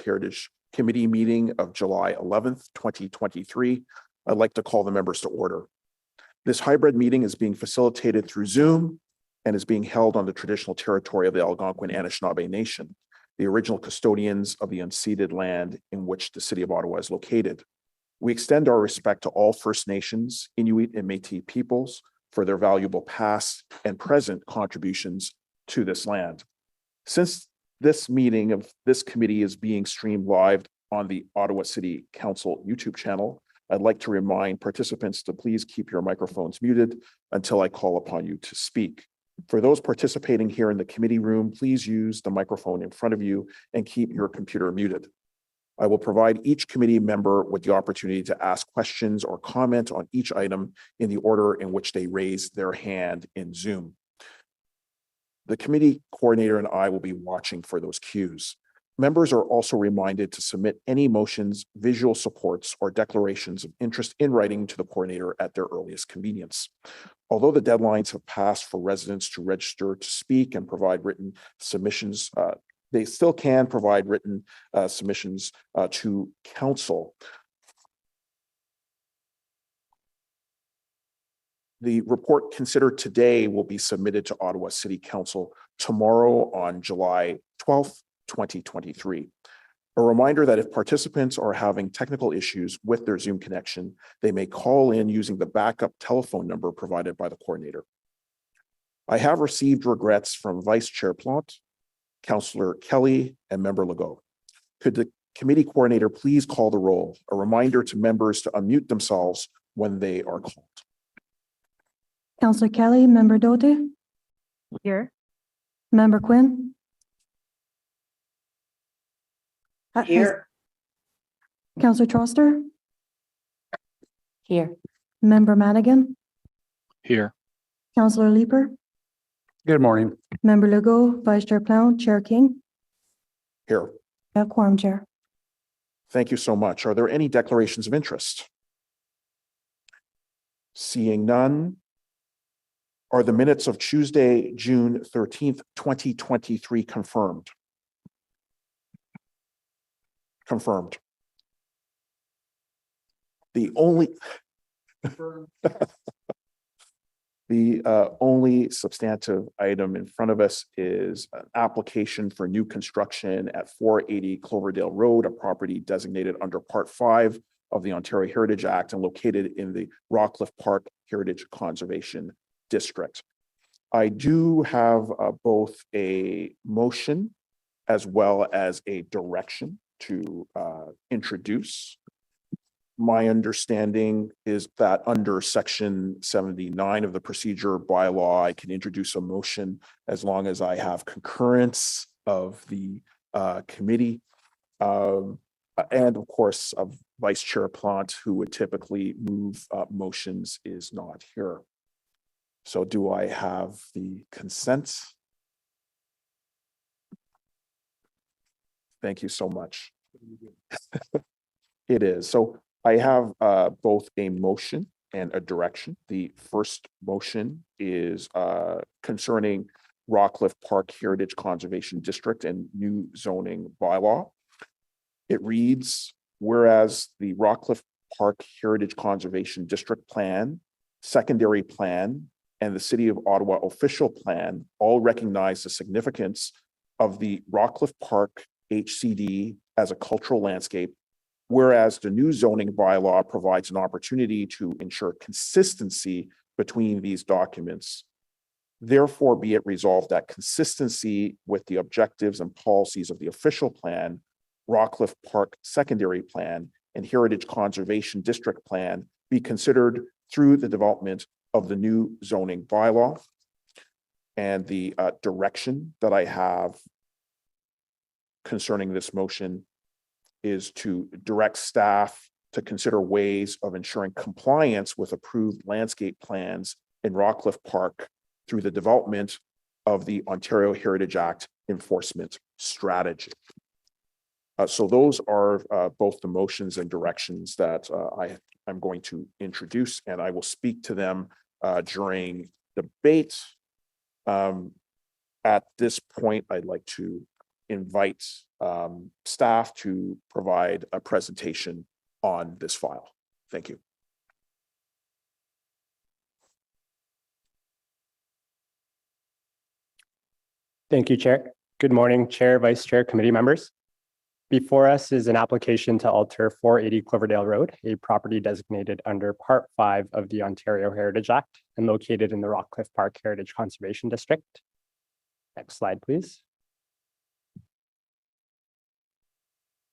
Heritage Committee meeting of July 11th, 2023. I'd like to call the members to order. This hybrid meeting is being facilitated through Zoom and is being held on the traditional territory of the Algonquin Anishinaabe Nation, the original custodians of the unceded land in which the City of Ottawa is located. We extend our respect to all First Nations, Inuit, and Métis peoples for their valuable past and present contributions to this land. Since this meeting of this committee is being streamed live on the Ottawa City Council YouTube channel, I'd like to remind participants to please keep your microphones muted until I call upon you to speak. For those participating here in the committee room, please use the microphone in front of you and keep your computer muted. I will provide each committee member with the opportunity to ask questions or comment on each item in the order in which they raise their hand in Zoom. The committee coordinator and I will be watching for those cues. Members are also reminded to submit any motions, visual supports, or declarations of interest in writing to the coordinator at their earliest convenience. Although the deadlines have passed for residents to register to speak and provide written submissions, they still can provide written submissions to council. The report considered today will be submitted to Ottawa City Council tomorrow on July 12th, 2023. A reminder that if participants are having technical issues with their Zoom connection, they may call in using the backup telephone number provided by the coordinator. I have received regrets from Vice Chair Plante, Councillor Kelly, and Member Legault. Could the committee coordinator please call the roll? A reminder to members to unmute themselves when they are called. Councillor Kelly, Member Doty. Here. Member Quinn. Here. Councillor Troster. Here. Member Madigan. Here. Councillor Leeper. Good morning. Member Legault, Vice Chair Plante, Chair King. Here. Quorum, Chair. Thank you so much. Are there any declarations of interest? Seeing none. Are the minutes of Tuesday, June 13th, 2023 confirmed? Confirmed. The only only substantive item in front of us is an application for new construction at 480 Cloverdale Road, a property designated under Part 5 of the Ontario Heritage Act and located in the Rockcliffe Park Heritage Conservation District. I do have both a motion as well as a direction to introduce. My understanding is that under Section 79 of the procedure bylaw, I can introduce a motion as long as I have concurrence of the committee. And of course, of Vice Chair Plante, who would typically move motions, is not here. So do I have the consent? Thank you so much. It is. So I have both a motion and a direction. The first motion is concerning Rockcliffe Park Heritage Conservation District and new zoning bylaw. It reads, whereas the Rockcliffe Park Heritage Conservation District Plan, Secondary Plan, and the City of Ottawa Official Plan all recognize the significance of the Rockcliffe Park HCD as a cultural landscape, whereas the new zoning bylaw provides an opportunity to ensure consistency between these documents. Therefore, be it resolved that consistency with the objectives and policies of the official plan, Rockcliffe Park Secondary Plan, and Heritage Conservation District Plan be considered through the development of the new zoning bylaw. And the direction that I have concerning this motion is to direct staff to consider ways of ensuring compliance with approved landscape plans in Rockcliffe Park through the development of the Ontario Heritage Act enforcement strategy. So those are both the motions and directions that I'm going to introduce, and I will speak to them during debate. At this point, I'd like to invite staff to provide a presentation on this file. Thank you. Thank you, Chair. Good morning, Chair, Vice Chair, committee members. Before us is an application to alter 480 Cloverdale Road, a property designated under Part 5 of the Ontario Heritage Act and located in the Rockcliffe Park Heritage Conservation District. Next slide, please.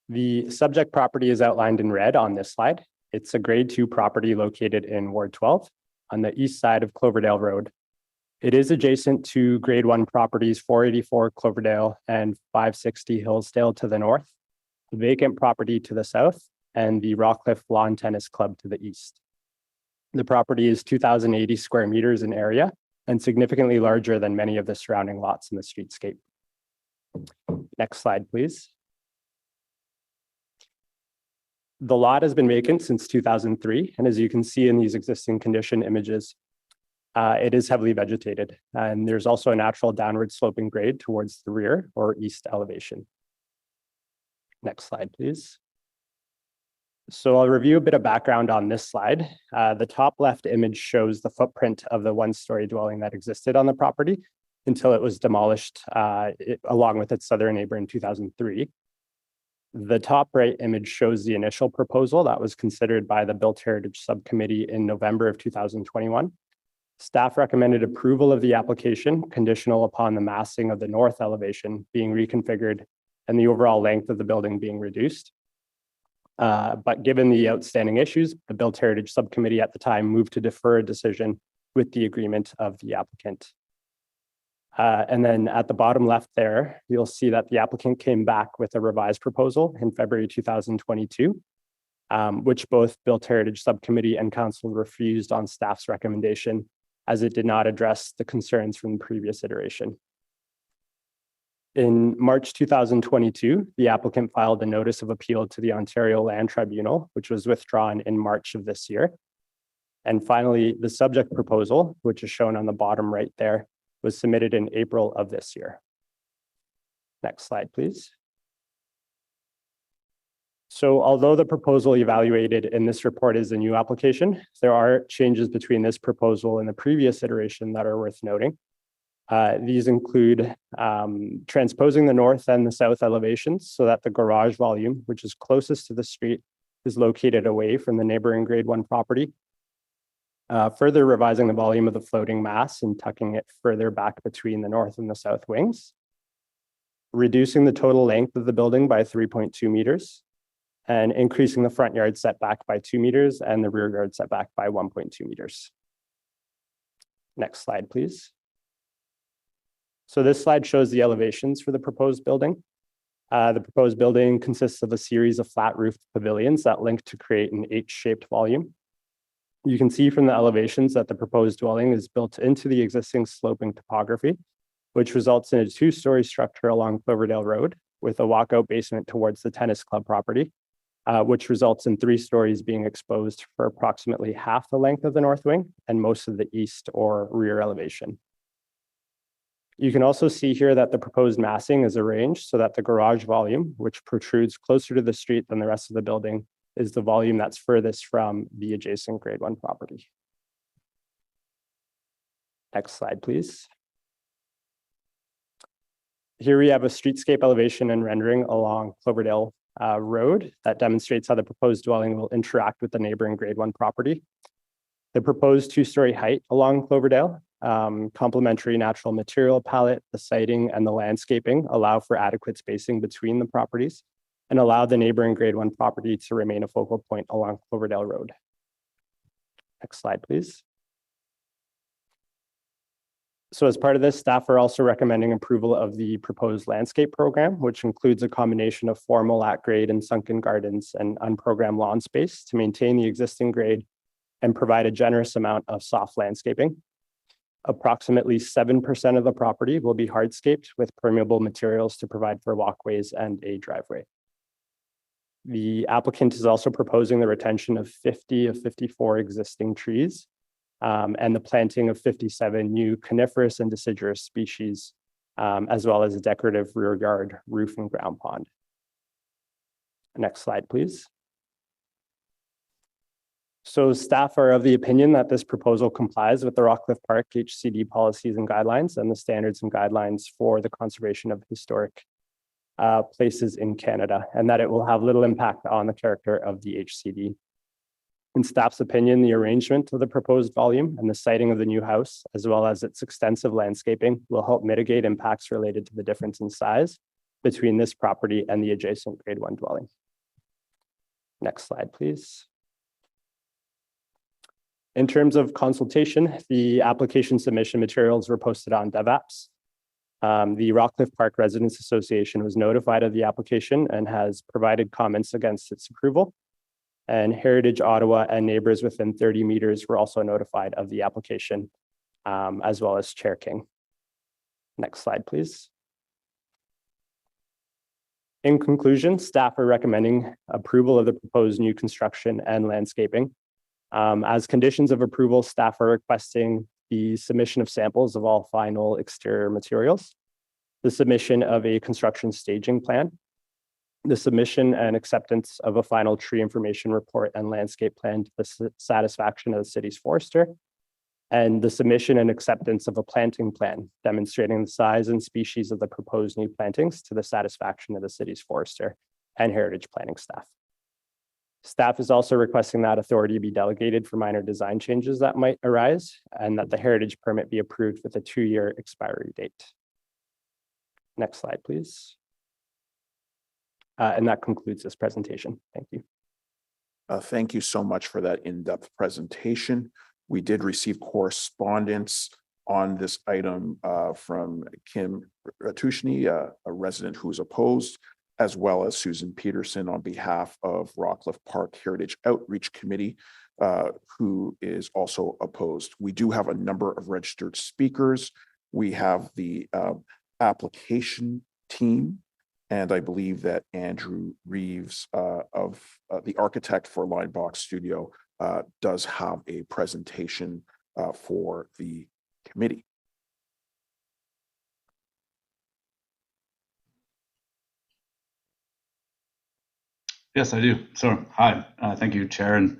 The subject property is outlined in red on this slide. It's a grade 2 property located in Ward 12 on the east side of Cloverdale Road. It is adjacent to grade 1 properties 484 Cloverdale and 560 Hillsdale to the north, the vacant property to the south, and the Rockcliffe Lawn Tennis Club to the east. The property is 2,080 square meters in area and significantly larger than many of the surrounding lots in the streetscape. Next slide, please. The lot has been vacant since 2003, and as you can see in these existing condition images, it is heavily vegetated, and there's also a natural downward sloping grade towards the rear or east elevation. Next slide, please. So I'll review a bit of background on this slide. The top left image shows the footprint of the one-story dwelling that existed on the property until it was demolished along with its southern neighbor in 2003. The top right image shows the initial proposal that was considered by the Built Heritage Subcommittee in November of 2021. Staff recommended approval of the application conditional upon the massing of the north elevation being reconfigured and the overall length of the building being reduced. But given the outstanding issues, the Built Heritage Subcommittee at the time moved to defer a decision with the agreement of the applicant. And then at the bottom left there, you'll see that the applicant came back with a revised proposal in February 2022, which both Built Heritage Subcommittee and Council refused on staff's recommendation, as it did not address the concerns from the previous iteration. In March 2022, the applicant filed a notice of appeal to the Ontario Land Tribunal, which was withdrawn in March of this year. And finally, the subject proposal, which is shown on the bottom right there, was submitted in April of this year. Next slide, please. So although the proposal evaluated in this report is a new application, there are changes between this proposal and the previous iteration that are worth noting. These include transposing the north and the south elevations so that the garage volume, which is closest to the street, is located away from the neighboring grade 1 property. Further revising the volume of the floating mass and tucking it further back between the north and the south wings. Reducing the total length of the building by 3.2 meters. And increasing the front yard setback by 2 meters and the rear yard setback by 1.2 meters. Next slide, please. So this slide shows the elevations for the proposed building. The proposed building consists of a series of flat roofed pavilions that link to create an H-shaped volume. You can see from the elevations that the proposed dwelling is built into the existing sloping topography, which results in a 2-story structure along Cloverdale Road with a walkout basement towards the tennis club property, which results in 3 stories being exposed for approximately half the length of the north wing and most of the east or rear elevation. You can also see here that the proposed massing is arranged so that the garage volume, which protrudes closer to the street than the rest of the building, is the volume that's furthest from the adjacent grade 1 property. Next slide, please. Here we have a streetscape elevation and rendering along Cloverdale Road that demonstrates how the proposed dwelling will interact with the neighboring grade 1 property. The proposed 2-story height along Cloverdale, complementary natural material palette, the siding, and the landscaping allow for adequate spacing between the properties and allow the neighboring grade 1 property to remain a focal point along Cloverdale Road. Next slide, please. So as part of this, staff are also recommending approval of the proposed landscape program, which includes a combination of formal at-grade and sunken gardens and unprogrammed lawn space to maintain the existing grade and provide a generous amount of soft landscaping. Approximately 7% of the property will be hardscaped with permeable materials to provide for walkways and a driveway. The applicant is also proposing the retention of 50 of 54 existing trees and the planting of 57 new coniferous and deciduous species as well as a decorative rear yard, roof, and ground pond. Next slide, please. So staff are of the opinion that this proposal complies with the Rockcliffe Park HCD policies and guidelines and the standards and guidelines for the conservation of historic places in Canada, and that it will have little impact on the character of the HCD. In staff's opinion, the arrangement of the proposed volume and the siting of the new house, as well as its extensive landscaping, will help mitigate impacts related to the difference in size between this property and the adjacent grade 1 dwelling. Next slide, please. In terms of consultation, the application submission materials were posted on DevApps. The Rockcliffe Park Residents Association was notified of the application and has provided comments against its approval. And Heritage Ottawa and neighbors within 30 meters were also notified of the application, as well as Chair King. Next slide, please. In conclusion, staff are recommending approval of the proposed new construction and landscaping. As conditions of approval, staff are requesting the submission of samples of all final exterior materials, the submission of a construction staging plan, the submission and acceptance of a final tree information report and landscape plan to the satisfaction of the city's forester, and the submission and acceptance of a planting plan demonstrating the size and species of the proposed new plantings to the satisfaction of the city's forester and heritage planning staff. Staff is also requesting that authority be delegated for minor design changes that might arise and that the heritage permit be approved with a 2-year expiry date. Next slide, please. And that concludes this presentation. Thank you. Thank you so much for that in-depth presentation. We did receive correspondence on this item from Kim Ratushny, a resident who is opposed, as well as Susan Peterson on behalf of Rockcliffe Park Heritage Outreach Committee, who is also opposed. We do have a number of registered speakers. We have the application team, and I believe that Andrew Reeves of the architect for Line Box Studio does have a presentation for the committee. Yes, I do. So, hi, thank you, Chair and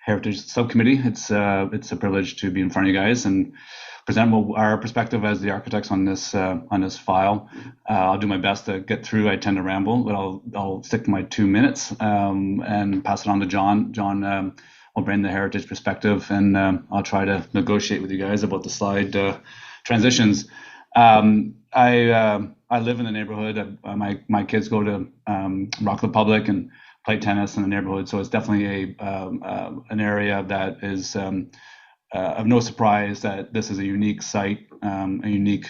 Heritage Subcommittee. It's a privilege to be in front of you guys and present our perspective as the architects on this file. I'll do my best to get through. I tend to ramble, but I'll stick to my 2 minutes and pass it on to John. John will bring the heritage perspective, and I'll try to negotiate with you guys about the slide transitions. I live in the neighborhood. My kids go to Rockcliffe Public and play tennis in the neighborhood, so it's definitely an area that is of no surprise that this is a unique site, a unique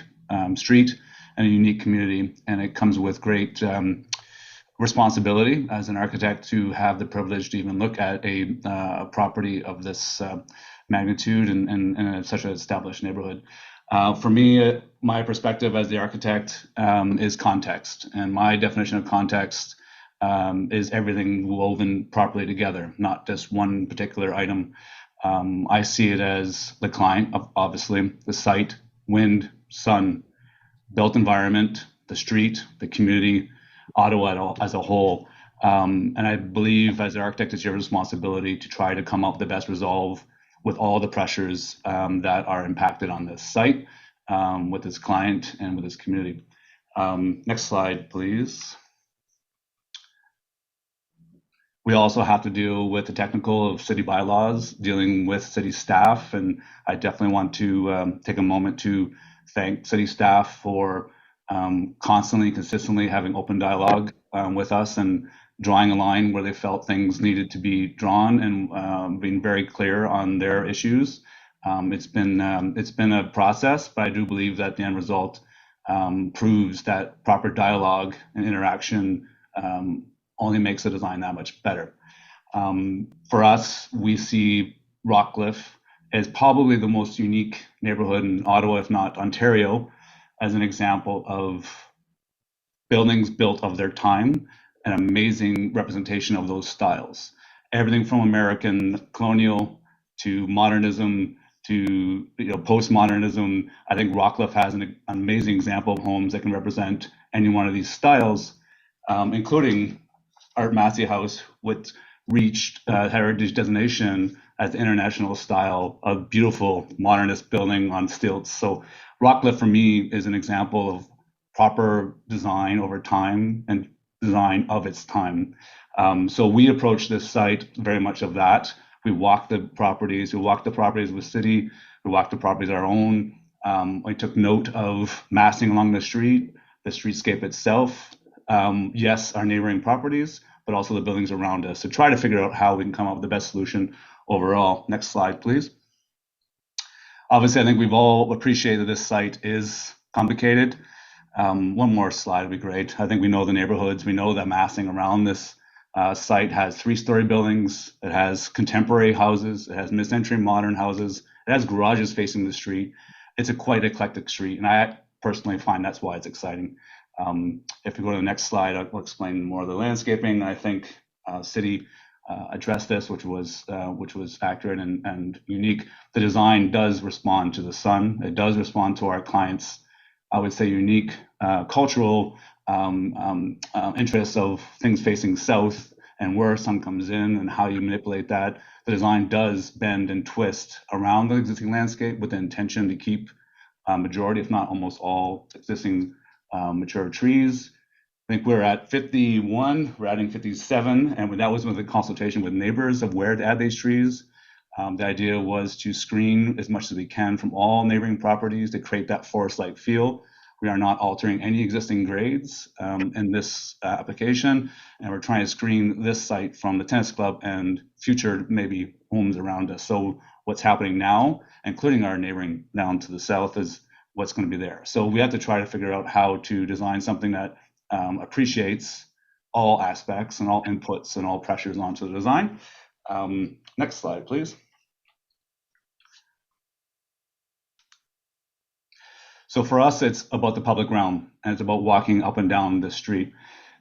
street, and a unique community, and it comes with great responsibility as an architect to have the privilege to even look at a property of this magnitude and such an established neighborhood. For me, my perspective as the architect is context, and my definition of context is everything woven properly together, not just one particular item. I see it as the client, obviously, the site, wind, sun, built environment, the street, the community, Ottawa as a whole. And I believe as an architect, it's your responsibility to try to come up with the best resolve with all the pressures that are impacted on this site, with this client and with this community. Next slide, please. We also have to deal with the technical of city bylaws, dealing with city staff, and I definitely want to take a moment to thank city staff for constantly, consistently having open dialogue with us and drawing a line where they felt things needed to be drawn and being very clear on their issues. It's been a process, but I do believe that the end result proves that proper dialogue and interaction only makes the design that much better. For us, we see Rockcliffe as probably the most unique neighborhood in Ottawa, if not Ontario, as an example of buildings built of their time, an amazing representation of those styles. Everything from American colonial to modernism to postmodernism. I think Rockcliffe has an amazing example of homes that can represent any one of these styles, including Art Massey House, which reached heritage designation as the international style of beautiful modernist building on stilts. So Rockcliffe for me is an example of proper design over time and design of its time. So we approach this site very much of that. We walked the properties. We walked the properties with city. We walked the properties our own. We took note of massing along the streetscape itself. Yes, our neighboring properties, but also the buildings around us, to try to figure out how we can come up with the best solution overall. Next slide, please. Obviously, I think we've all appreciated this site is complicated. One more slide would be great. I think we know the neighborhoods. We know that massing around this site has 3-story buildings. It has contemporary houses. It has mid-century modern houses. It has garages facing the street. It's a quite eclectic street, and I personally find that's why it's exciting. If we go to the next slide, I'll explain more of the landscaping. I think City addressed this, which was accurate and unique. The design does respond to the sun. It does respond to our clients', I would say, unique cultural interests of things facing south and where sun comes in and how you manipulate that. The design does bend and twist around the existing landscape with the intention to keep majority, if not almost all, existing mature trees. I think we're at 51, we're adding 57, and that was with a consultation with neighbors of where to add these trees. The idea was to screen as much as we can from all neighboring properties to create that forest-like feel. We are not altering any existing grades in this application, and we're trying to screen this site from the tennis club and future maybe homes around us. So what's happening now, including our neighboring down to the south, is what's going to be there. So we have to try to figure out how to design something that appreciates all aspects and all inputs and all pressures onto the design. Next slide, please. So for us, it's about the public realm, and it's about walking up and down the street.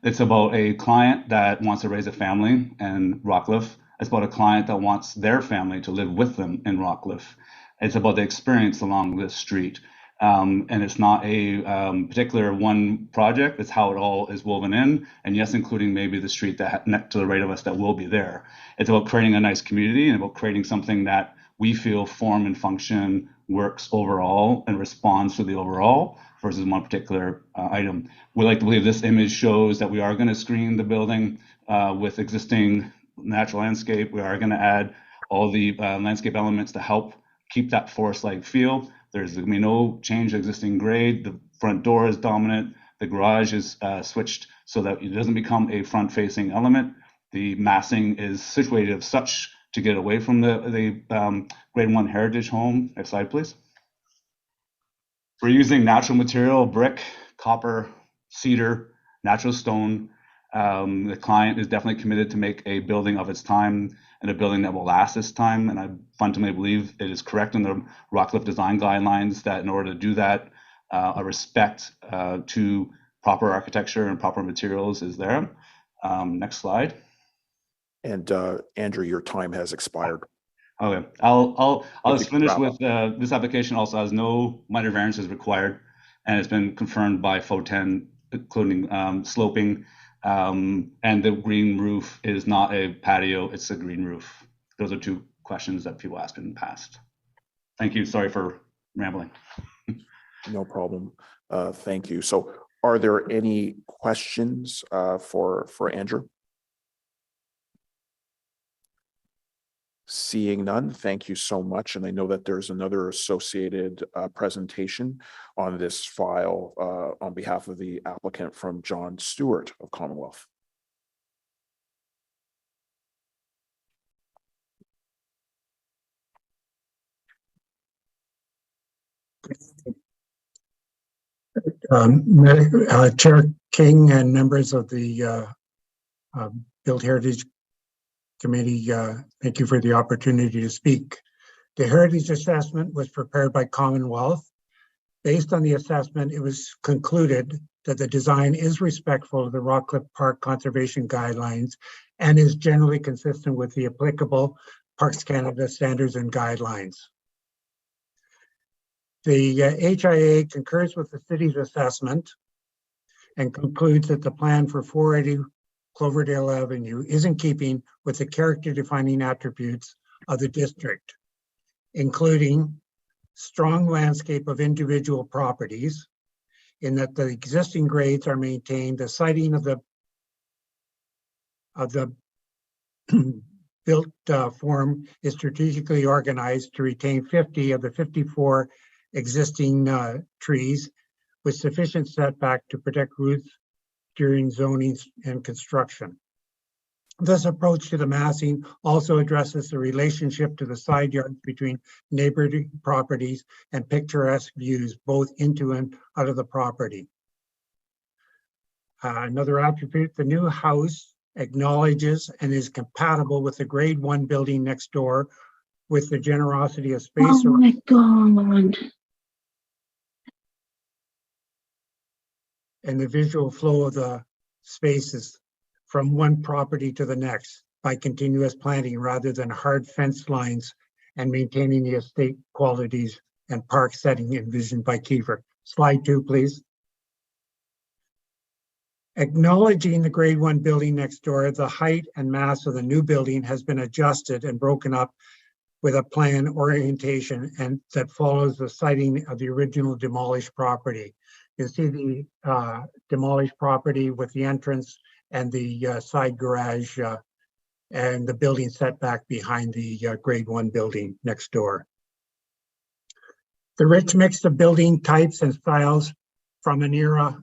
It's about a client that wants to raise a family in Rockcliffe. It's about a client that wants their family to live with them in Rockcliffe. It's about the experience along this street. And it's not a particular one project, it's how it all is woven in, and yes, including maybe the street that next to the right of us that will be there. It's about creating a nice community and about creating something that we feel form and function works overall and responds to the overall versus one particular item. We like to believe this image shows that we are going to screen the building with existing natural landscape. We are going to add all the landscape elements to help keep that forest-like feel. There's going to be no change to existing grade. The front door is dominant. The garage is switched so that it doesn't become a front-facing element. The massing is situated as such to get away from the grade 1 heritage home. Next slide, please. We're using natural material, brick, copper, cedar, natural stone. The client is definitely committed to make a building of its time and a building that will last this time. And I fundamentally believe it is correct in the Rockcliffe design guidelines that in order to do that, a respect to proper architecture and proper materials is there. Next slide. And Andrew, your time has expired. Okay, I'll just finish with this application also has no minor variances required, and it's been confirmed by FO10, including sloping. And the green roof is not a patio, it's a green roof. Those are two questions that people asked in the past. Thank you, sorry for rambling. No problem. Thank you. So are there any questions for Andrew? Seeing none, thank you so much. And I know that there's another associated presentation on this file on behalf of the applicant from John Stewart of Commonwealth. Chair King and members of the Built Heritage Committee, thank you for the opportunity to speak. The Heritage Assessment was prepared by Commonwealth. Based on the assessment, it was concluded that the design is respectful of the Rockcliffe Park Conservation Guidelines and is generally consistent with the applicable Parks Canada standards and guidelines. The HIA concurs with the city's assessment and concludes that the plan for 480 Cloverdale Avenue is in keeping with the character-defining attributes of the district, including strong landscape of individual properties, in that the existing grades are maintained, the siting of the built form is strategically organized to retain 50 of the 54 existing trees with sufficient setback to protect roots during zoning and construction. This approach to the massing also addresses the relationship to the side yards between neighboring properties and picturesque views both into and out of the property. Another attribute, the new house acknowledges and is compatible with the grade 1 building next door with the generosity of space. Oh my God. And the visual flow of the spaces from one property to the next by continuous planting rather than hard fence lines, and maintaining the estate qualities and park setting envisioned by Kiefer. Slide 2, please. Acknowledging the grade 1 building next door, the height and mass of the new building has been adjusted and broken up with a plan orientation and that follows the siting of the original demolished property. You see the demolished property with the entrance and the side garage and the building setback behind the grade 1 building next door. The rich mix of building types and styles from an era,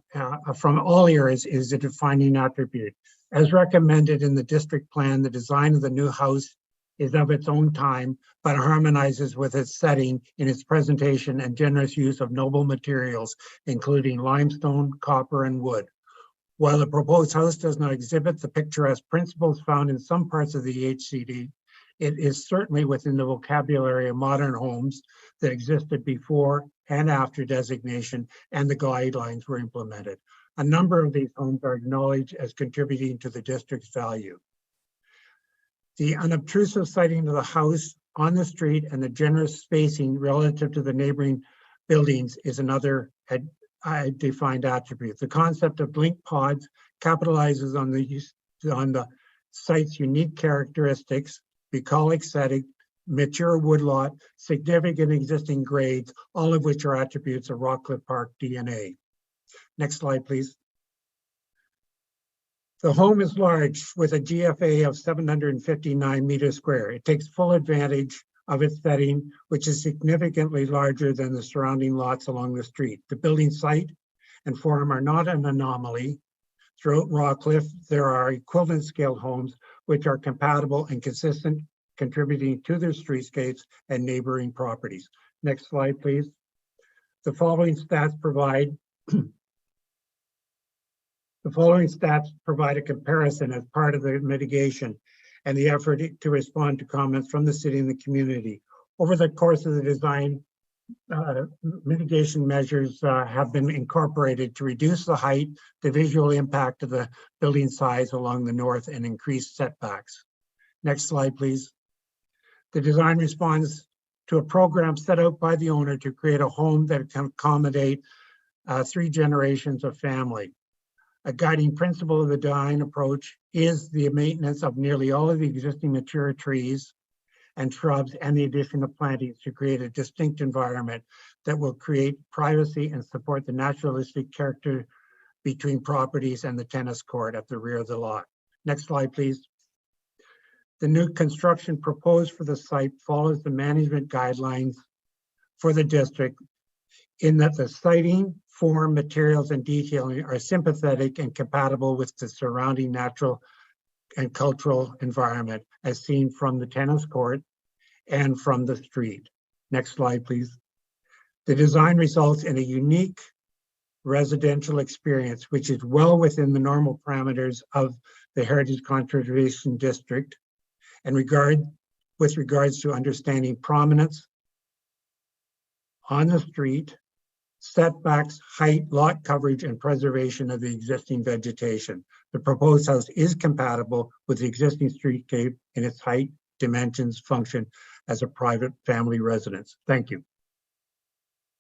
from all eras, is a defining attribute. As recommended in the district plan, the design of the new house is of its own time, but harmonizes with its setting in its presentation and generous use of noble materials, including limestone, copper, and wood. While the proposed house does not exhibit the picturesque principles found in some parts of the HCD, it is certainly within the vocabulary of modern homes that existed before and after designation and the guidelines were implemented. A number of these homes are acknowledged as contributing to the district's value. The unobtrusive siting of the house on the street and the generous spacing relative to the neighboring buildings is another defined attribute. The concept of link pods capitalizes on the site's unique characteristics, bucolic setting, mature woodlot, significant existing grades, all of which are attributes of Rockcliffe Park DNA. Next slide, please. The home is large with a GFA of 759 meters square. It takes full advantage of its setting, which is significantly larger than the surrounding lots along the street. The building site and form are not an anomaly. Throughout Rockcliffe, there are equivalent scale homes which are compatible and consistent, contributing to their streetscapes and neighboring properties. Next slide, please. The following stats provide a comparison as part of the mitigation and the effort to respond to comments from the city and the community. Over the course of the design, mitigation measures have been incorporated to reduce the height, the visual impact of the building size along the north, and increase setbacks. Next slide, please. The design responds to a program set out by the owner to create a home that can accommodate 3 generations of family. A guiding principle of the design approach is the maintenance of nearly all of the existing mature trees and shrubs and the addition of plantings to create a distinct environment that will create privacy and support the naturalistic character between properties and the tennis court at the rear of the lot. Next slide, please. The new construction proposed for the site follows the management guidelines for the district in that the siting, form, materials, and detailing are sympathetic and compatible with the surrounding natural and cultural environment as seen from the tennis court and from the street. Next slide, please. The design results in a unique residential experience, which is well within the normal parameters of the Heritage Conservation District and with regards to understanding prominence on the street, setbacks, height, lot coverage, and preservation of the existing vegetation. The proposed house is compatible with the existing streetscape in its height, dimensions, function as a private family residence. Thank you.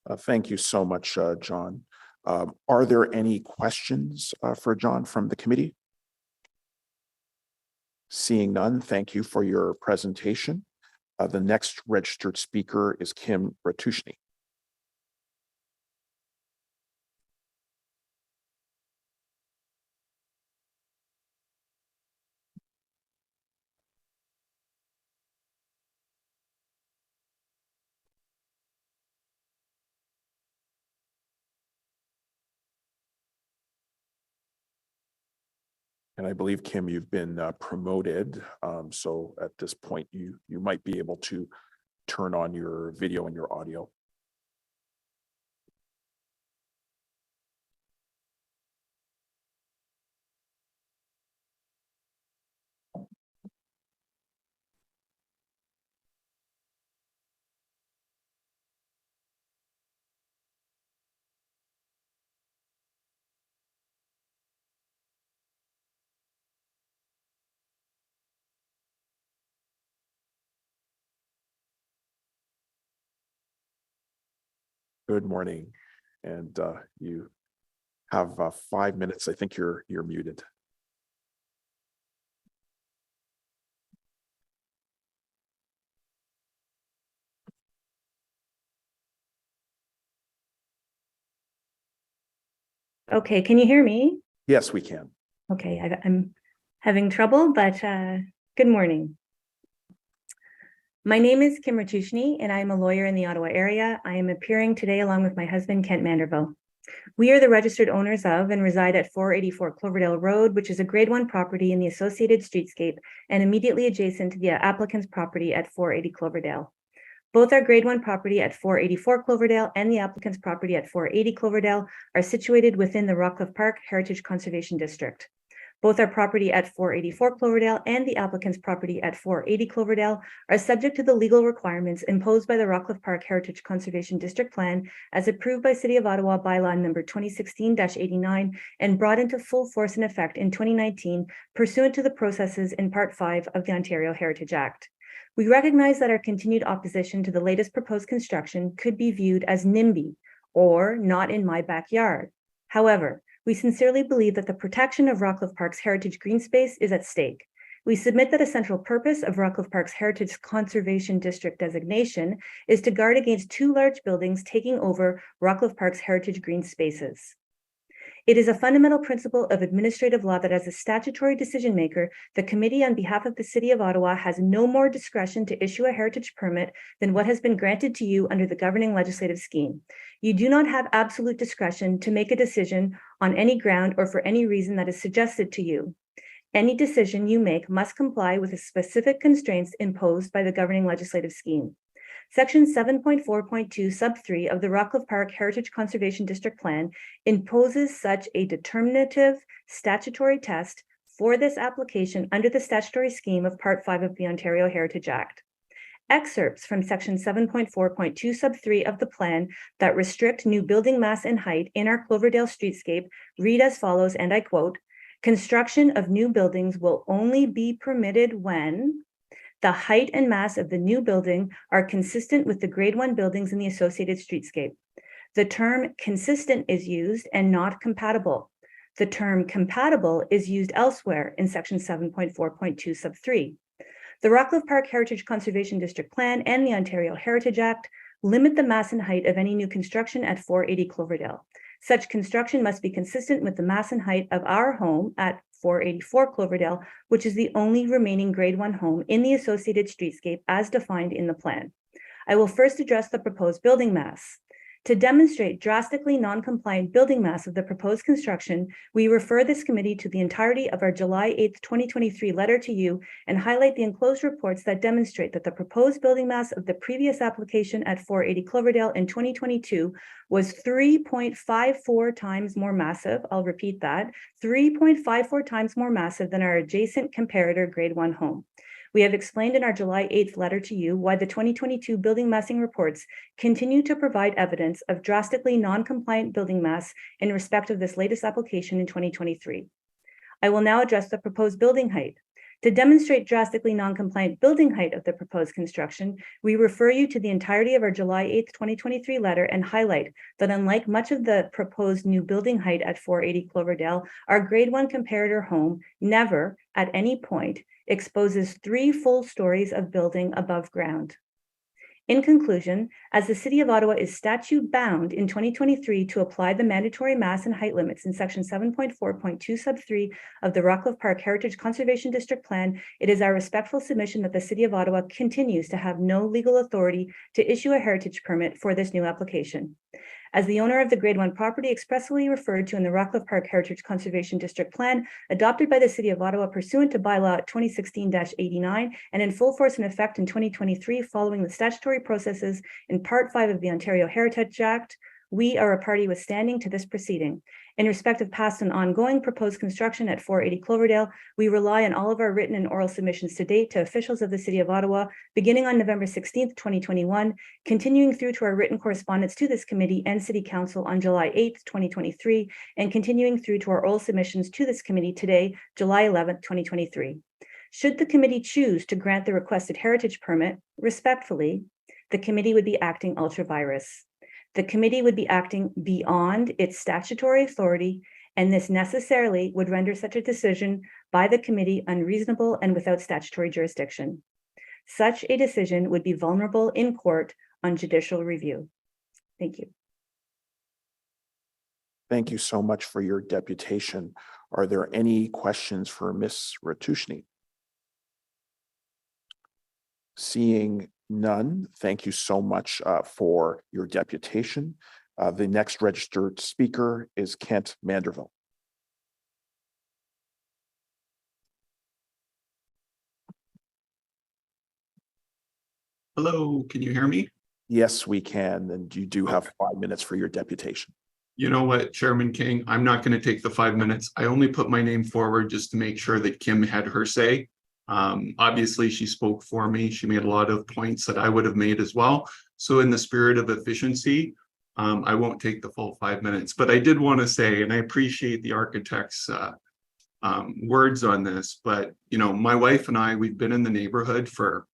Thank you so much, John. Are there any questions for John from the committee? Seeing none, thank you for your presentation. The next registered speaker is Kim Ratushny. And I believe, Kim, you've been promoted. So at this point, you might be able to turn on your video and your audio. Good morning. And you have 5 minutes. I think you're muted. Okay, can you hear me? Yes, we can. Okay, I'm having trouble, but good morning. My name is Kim Ratushny, and I'm a lawyer in the Ottawa area. I am appearing today along with my husband, Kent Manderville. We are the registered owners of and reside at 484 Cloverdale Road, which is a grade 1 property in the associated streetscape and immediately adjacent to the applicant's property at 480 Cloverdale. Both our grade 1 property at 484 Cloverdale and the applicant's property at 480 Cloverdale are situated within the Rockcliffe Park Heritage Conservation District. Both our property at 484 Cloverdale and the applicant's property at 480 Cloverdale are subject to the legal requirements imposed by the Rockcliffe Park Heritage Conservation District Plan as approved by City of Ottawa bylaw number 2016-89 and brought into full force and effect in 2019 pursuant to the processes in Part 5 of the Ontario Heritage Act. We recognize that our continued opposition to the latest proposed construction could be viewed as NIMBY, or not in my backyard. However, we sincerely believe that the protection of Rockcliffe Park's heritage green space is at stake. We submit that a central purpose of Rockcliffe Park's Heritage Conservation District designation is to guard against 2 large buildings taking over Rockcliffe Park's heritage green spaces. It is a fundamental principle of administrative law that as a statutory decision maker, the committee on behalf of the City of Ottawa has no more discretion to issue a heritage permit than what has been granted to you under the governing legislative scheme. You do not have absolute discretion to make a decision on any ground or for any reason that is suggested to you. Any decision you make must comply with the specific constraints imposed by the governing legislative scheme. Section 7.4.2 sub 3 of the Rockcliffe Park Heritage Conservation District Plan imposes such a determinative statutory test for this application under the statutory scheme of Part 5 of the Ontario Heritage Act. Excerpts from Section 7.4.2 sub 3 of the plan that restrict new building mass and height in our Cloverdale streetscape read as follows, and I quote, "Construction of new buildings will only be permitted when the height and mass of the new building are consistent with the grade 1 buildings in the associated streetscape. The term consistent is used and not compatible. The term compatible is used elsewhere in Section 7.4.2 sub 3. The Rockcliffe Park Heritage Conservation District Plan and the Ontario Heritage Act limit the mass and height of any new construction at 480 Cloverdale. Such construction must be consistent with the mass and height of our home at 484 Cloverdale, which is the only remaining grade 1 home in the associated streetscape as defined in the plan. I will first address the proposed building mass. To demonstrate drastically non-compliant building mass of the proposed construction, we refer this committee to the entirety of our July 8th, 2023 letter to you and highlight the enclosed reports that demonstrate that the proposed building mass of the previous application at 480 Cloverdale in 2022 was 3.54 times more massive. I'll repeat that, 3.54 times more massive than our adjacent comparator grade 1 home. We have explained in our July 8th letter to you why the 2022 building massing reports continue to provide evidence of drastically non-compliant building mass in respect of this latest application in 2023. I will now address the proposed building height. To demonstrate drastically non-compliant building height of the proposed construction, we refer you to the entirety of our July 8th, 2023 letter and highlight that unlike much of the proposed new building height at 480 Cloverdale, our grade 1 comparator home never at any point exposes 3 full stories of building above ground. In conclusion, as the City of Ottawa is statute bound in 2023 to apply the mandatory mass and height limits in Section 7.4.2 sub 3 of the Rockcliffe Park Heritage Conservation District Plan, it is our respectful submission that the City of Ottawa continues to have no legal authority to issue a heritage permit for this new application. As the owner of the Grade 1 property expressly referred to in the Rockcliffe Park Heritage Conservation District Plan, adopted by the City of Ottawa pursuant to Bylaw 2016-89 and in full force and effect in 2023 following the statutory processes in Part 5 of the Ontario Heritage Act, we are a party withstanding to this proceeding. In respect of past and ongoing proposed construction at 480 Cloverdale, we rely on all of our written and oral submissions to date to officials of the City of Ottawa, beginning on November 16th, 2021, continuing through to our written correspondence to this committee and City Council on July 8th, 2023, and continuing through to our oral submissions to this committee today, July 11th, 2023. Should the committee choose to grant the requested heritage permit, respectfully, the committee would be acting ultra vires. The committee would be acting beyond its statutory authority, and this necessarily would render such a decision by the committee unreasonable and without statutory jurisdiction. Such a decision would be vulnerable in court on judicial review. Thank you. Thank you so much for your deputation. Are there any questions for Ms. Ratushny? Seeing none, thank you so much for your deputation. The next registered speaker is Kent Manderville. Hello, can you hear me? Yes, we can, and you do have 5 minutes for your deputation. You know what, Chairman King, I'm not going to take the 5 minutes. I only put my name forward just to make sure that Kim had her say. Obviously, she spoke for me. She made a lot of points that I would have made as well. So in the spirit of efficiency, I won't take the full 5 minutes. But I did want to say, and I appreciate the architect's words on this, but, you know, my wife and I, we've been in the neighborhood for,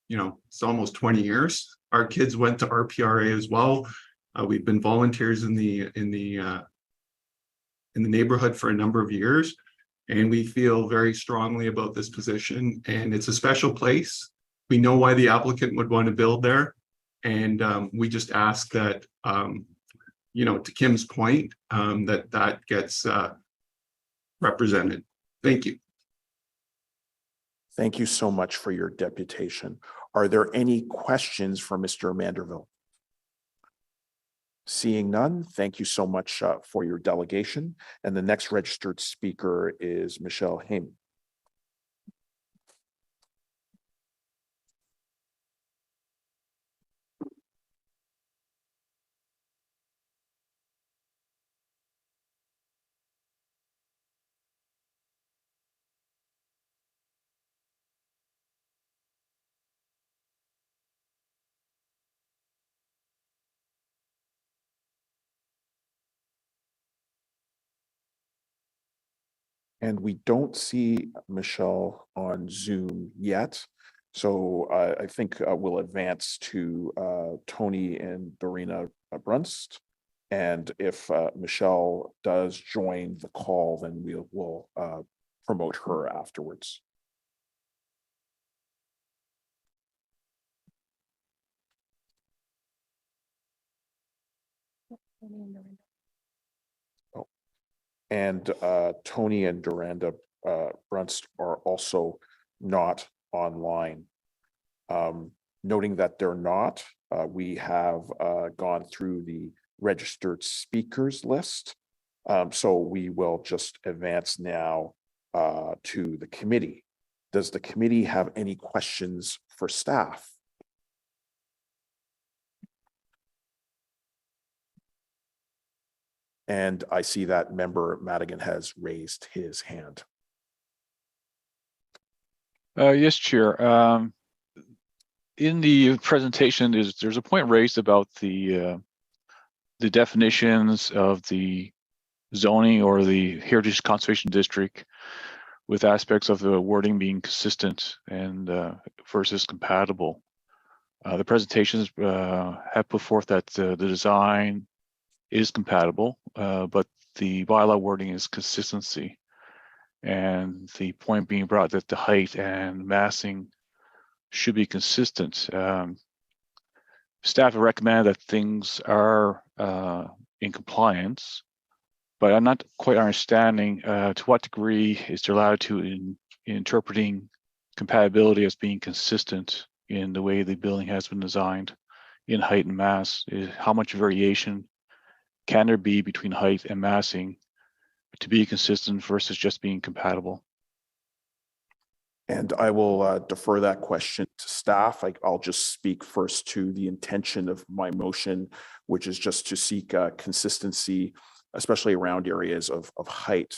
you know, it's almost 20 years. Our kids went to RPRA as well. We've been volunteers in the neighborhood for a number of years. And we feel very strongly about this position, and it's a special place. We know why the applicant would want to build there. And we just ask that, you know, to Kim's point, that gets represented. Thank you. Thank you so much for your deputation. Are there any questions for Mr. Manderville? Seeing none, thank you so much for your delegation. And the next registered speaker is Michelle Haim. And we don't see Michelle on Zoom yet. So I think we'll advance to Tony and Dorina Brunst. And if Michelle does join the call, then we'll promote her afterwards. Oh. And Tony and Doranda Brunst are also not online. Noting that they're not, we have gone through the registered speakers list. So we will just advance now to the committee. Does the committee have any questions for staff? And I see that member Madigan has raised his hand. Yes, Chair. In the presentation, there's a point raised about the definitions of the zoning or the Heritage Conservation District with aspects of the wording being consistent and versus compatible. The presentations have put forth that the design is compatible, but the bylaw wording is consistency. And the point being brought that the height and massing should be consistent. Staff have recommended that things are in compliance, but I'm not quite understanding to what degree is there latitude in interpreting compatibility as being consistent in the way the building has been designed in height and mass. How much variation can there be between height and massing to be consistent versus just being compatible? And I will defer that question to staff. I'll just speak first to the intention of my motion, which is just to seek consistency, especially around areas of height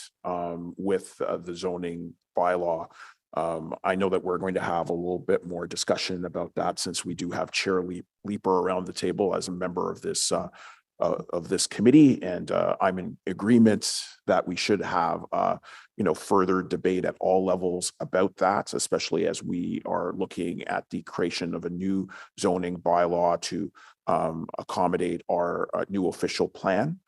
with the zoning bylaw. I know that we're going to have a little bit more discussion about that since we do have Chair Leeper around the table as a member of this committee, and I'm in agreement that we should have further debate at all levels about that, especially as we are looking at the creation of a new zoning bylaw to accommodate our new official plan.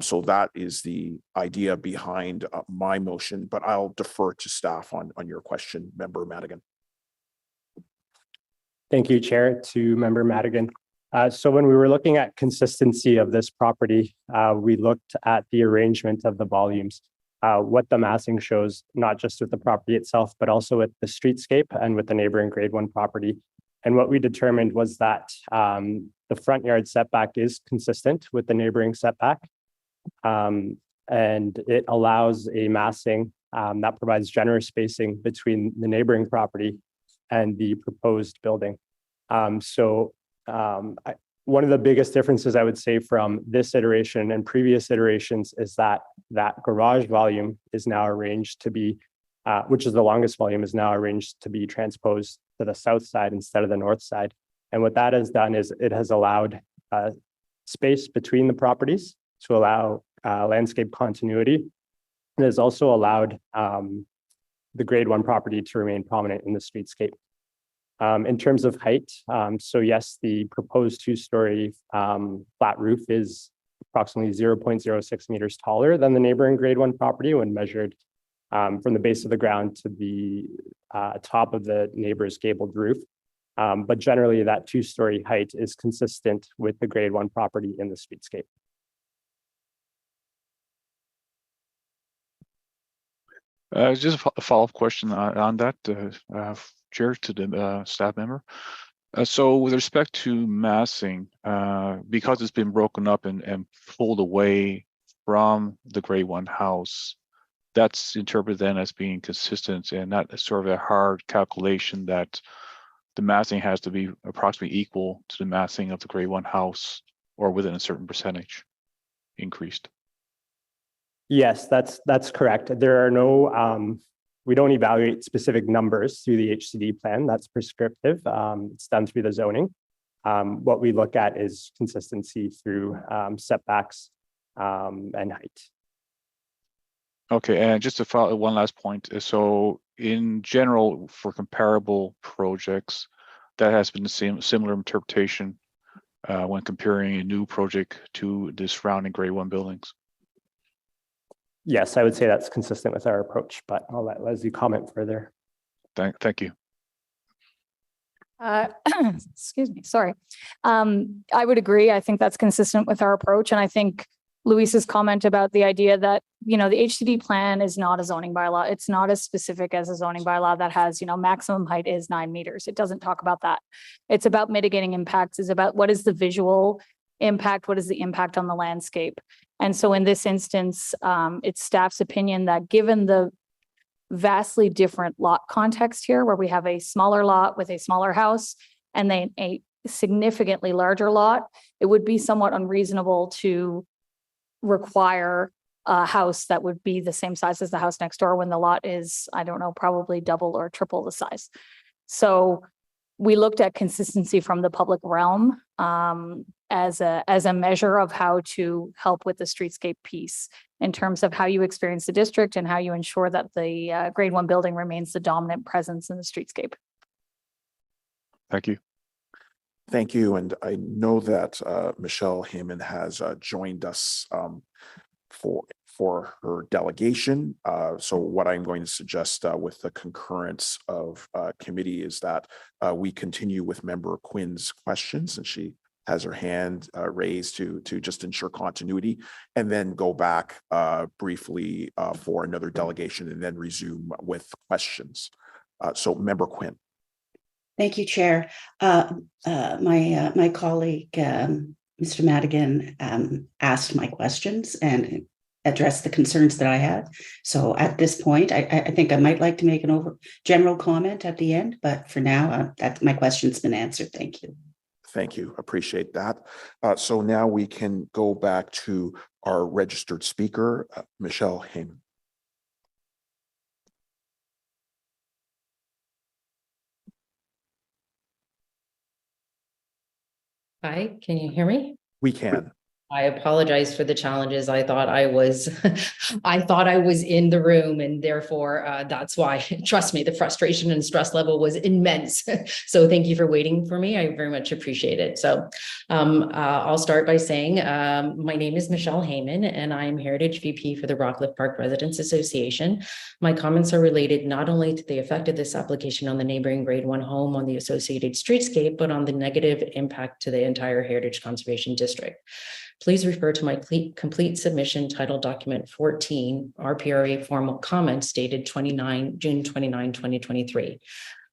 So that is the idea behind my motion, but I'll defer to staff on your question, Member Madigan. Thank you, Chair. To Member Madigan. So when we were looking at consistency of this property, we looked at the arrangement of the volumes, what the massing shows, not just with the property itself, but also with the streetscape and with the neighboring grade 1 property. And what we determined was that the front yard setback is consistent with the neighboring setback. And it allows a massing that provides generous spacing between the neighboring property and the proposed building. One of the biggest differences I would say from this iteration and previous iterations is that garage volume is now arranged to be, which is the longest volume, is now arranged to be transposed to the south side instead of the north side. And what that has done is it has allowed space between the properties to allow landscape continuity. It has also allowed the grade 1 property to remain prominent in the streetscape. In terms of height, so yes, the proposed 2-story flat roof is approximately 0.06 meters taller than the neighboring grade 1 property when measured from the base of the ground to the top of the neighbor's gabled roof. But generally that 2-story height is consistent with the grade 1 property in the streetscape. Just a follow-up question on that, Chair, to the staff member. So with respect to massing, because it's been broken up and pulled away from the grade 1 house, that's interpreted then as being consistent and not sort of a hard calculation that the massing has to be approximately equal to the massing of the grade 1 house or within a certain percentage increased. Yes, that's correct. There are no, we don't evaluate specific numbers through the HCD plan. That's prescriptive. It's done through the zoning. What we look at is consistency through setbacks and height. Okay, and just to follow one last point. So in general, for comparable projects, that has been the same similar interpretation when comparing a new project to the surrounding grade 1 buildings. Yes, I would say that's consistent with our approach, but I'll let Leslie comment further. Thank you. Excuse me, sorry. I would agree. I think that's consistent with our approach. And I think Luis's comment about the idea that, the HCD plan is not a zoning bylaw. It's not as specific as a zoning bylaw that has, maximum height is 9 meters. It doesn't talk about that. It's about mitigating impacts. It's about what is the visual impact? What is the impact on the landscape? And so in this instance, it's staff's opinion that given the vastly different lot context here, where we have a smaller lot with a smaller house and then a significantly larger lot, it would be somewhat unreasonable to require a house that would be the same size as the house next door when the lot is, I don't know, probably double or triple the size. So we looked at consistency from the public realm as a measure of how to help with the streetscape piece in terms of how you experience the district and how you ensure that the grade 1 building remains the dominant presence in the streetscape. Thank you. Thank you. And I know that Michelle Heyman has joined us for her delegation. So what I'm going to suggest with the concurrence of committee is that we continue with Member Quinn's questions, and she has her hand raised to just ensure continuity, and then go back briefly for another delegation and then resume with questions. So Member Quinn. Thank you, Chair. My colleague, Mr. Madigan, asked my questions and addressed the concerns that I had. So at this point, I think I might like to make an general comment at the end, but for now, my question's been answered. Thank you. Thank you. Appreciate that. So now we can go back to our registered speaker, Michelle Heyman. Hi, can you hear me? We can. I apologize for the challenges. I thought I was in the room, and therefore that's why, trust me, the frustration and stress level was immense. So thank you for waiting for me. I very much appreciate it. So I'll start by saying my name is Michelle Heyman, and I'm Heritage VP for the Rockcliffe Park Residents Association. My comments are related not only to the effect of this application on the neighboring grade 1 home on the associated streetscape, but on the negative impact to the entire Heritage Conservation District. Please refer to my complete submission titled Document 14, RPRA Formal Comments dated June 29, 2023.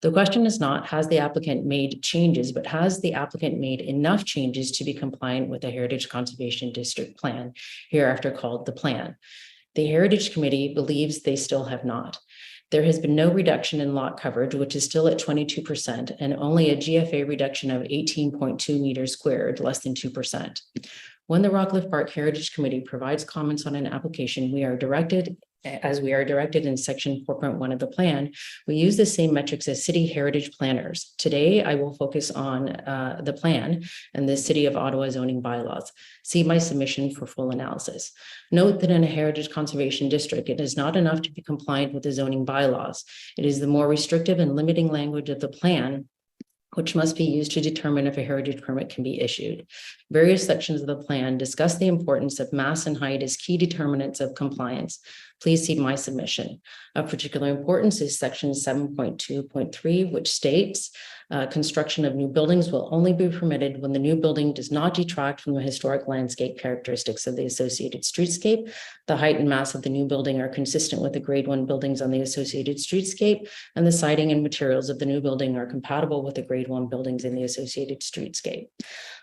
The question is not, has the applicant made changes, but has the applicant made enough changes to be compliant with the Heritage Conservation District Plan, hereafter called the plan? The Heritage Committee believes they still have not. There has been no reduction in lot coverage, which is still at 22%, and only a GFA reduction of 18.2 meters squared, less than 2%. When the Rockcliffe Park Heritage Committee provides comments on an application, as we are directed in section 4.1 of the plan, we use the same metrics as city heritage planners. Today, I will focus on the plan and the City of Ottawa zoning bylaws. See my submission for full analysis. Note that in a heritage conservation district, it is not enough to be compliant with the zoning bylaws. It is the more restrictive and limiting language of the plan which must be used to determine if a heritage permit can be issued. Various sections of the plan discuss the importance of mass and height as key determinants of compliance. Please see my submission. Of particular importance is section 7.2.3, which states construction of new buildings will only be permitted when the new building does not detract from the historic landscape characteristics of the associated streetscape. The height and mass of the new building are consistent with the grade 1 buildings on the associated streetscape, and the siding and materials of the new building are compatible with the grade 1 buildings in the associated streetscape.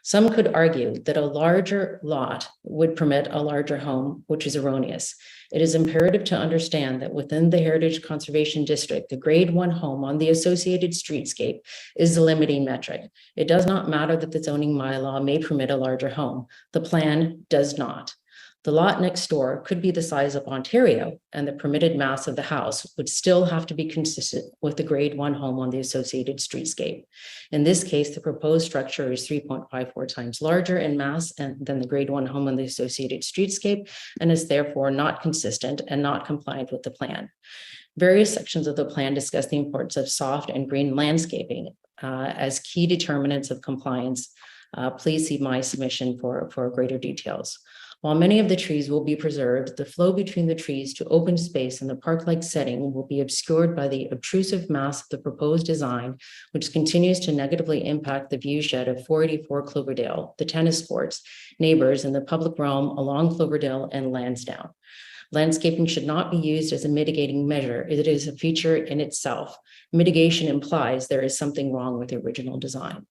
Some could argue that a larger lot would permit a larger home, which is erroneous. It is imperative to understand that within the Heritage Conservation District, the grade 1 home on the associated streetscape is the limiting metric. It does not matter that the zoning bylaw may permit a larger home. The plan does not. The lot next door could be the size of Ontario, and the permitted mass of the house would still have to be consistent with the grade 1 home on the associated streetscape. In this case, the proposed structure is 3.54 times larger in mass than the grade 1 home on the associated streetscape, and is therefore not consistent and not compliant with the plan. Various sections of the plan discuss the importance of soft and green landscaping as key determinants of compliance. Please see my submission for greater details. While many of the trees will be preserved, the flow between the trees to open space in the park-like setting will be obscured by the obtrusive mass of the proposed design, which continues to negatively impact the view shed of 484 Cloverdale, the tennis courts, neighbors, and the public realm along Cloverdale and Lansdowne. Landscaping should not be used as a mitigating measure. It is a feature in itself. Mitigation implies there is something wrong with the original design.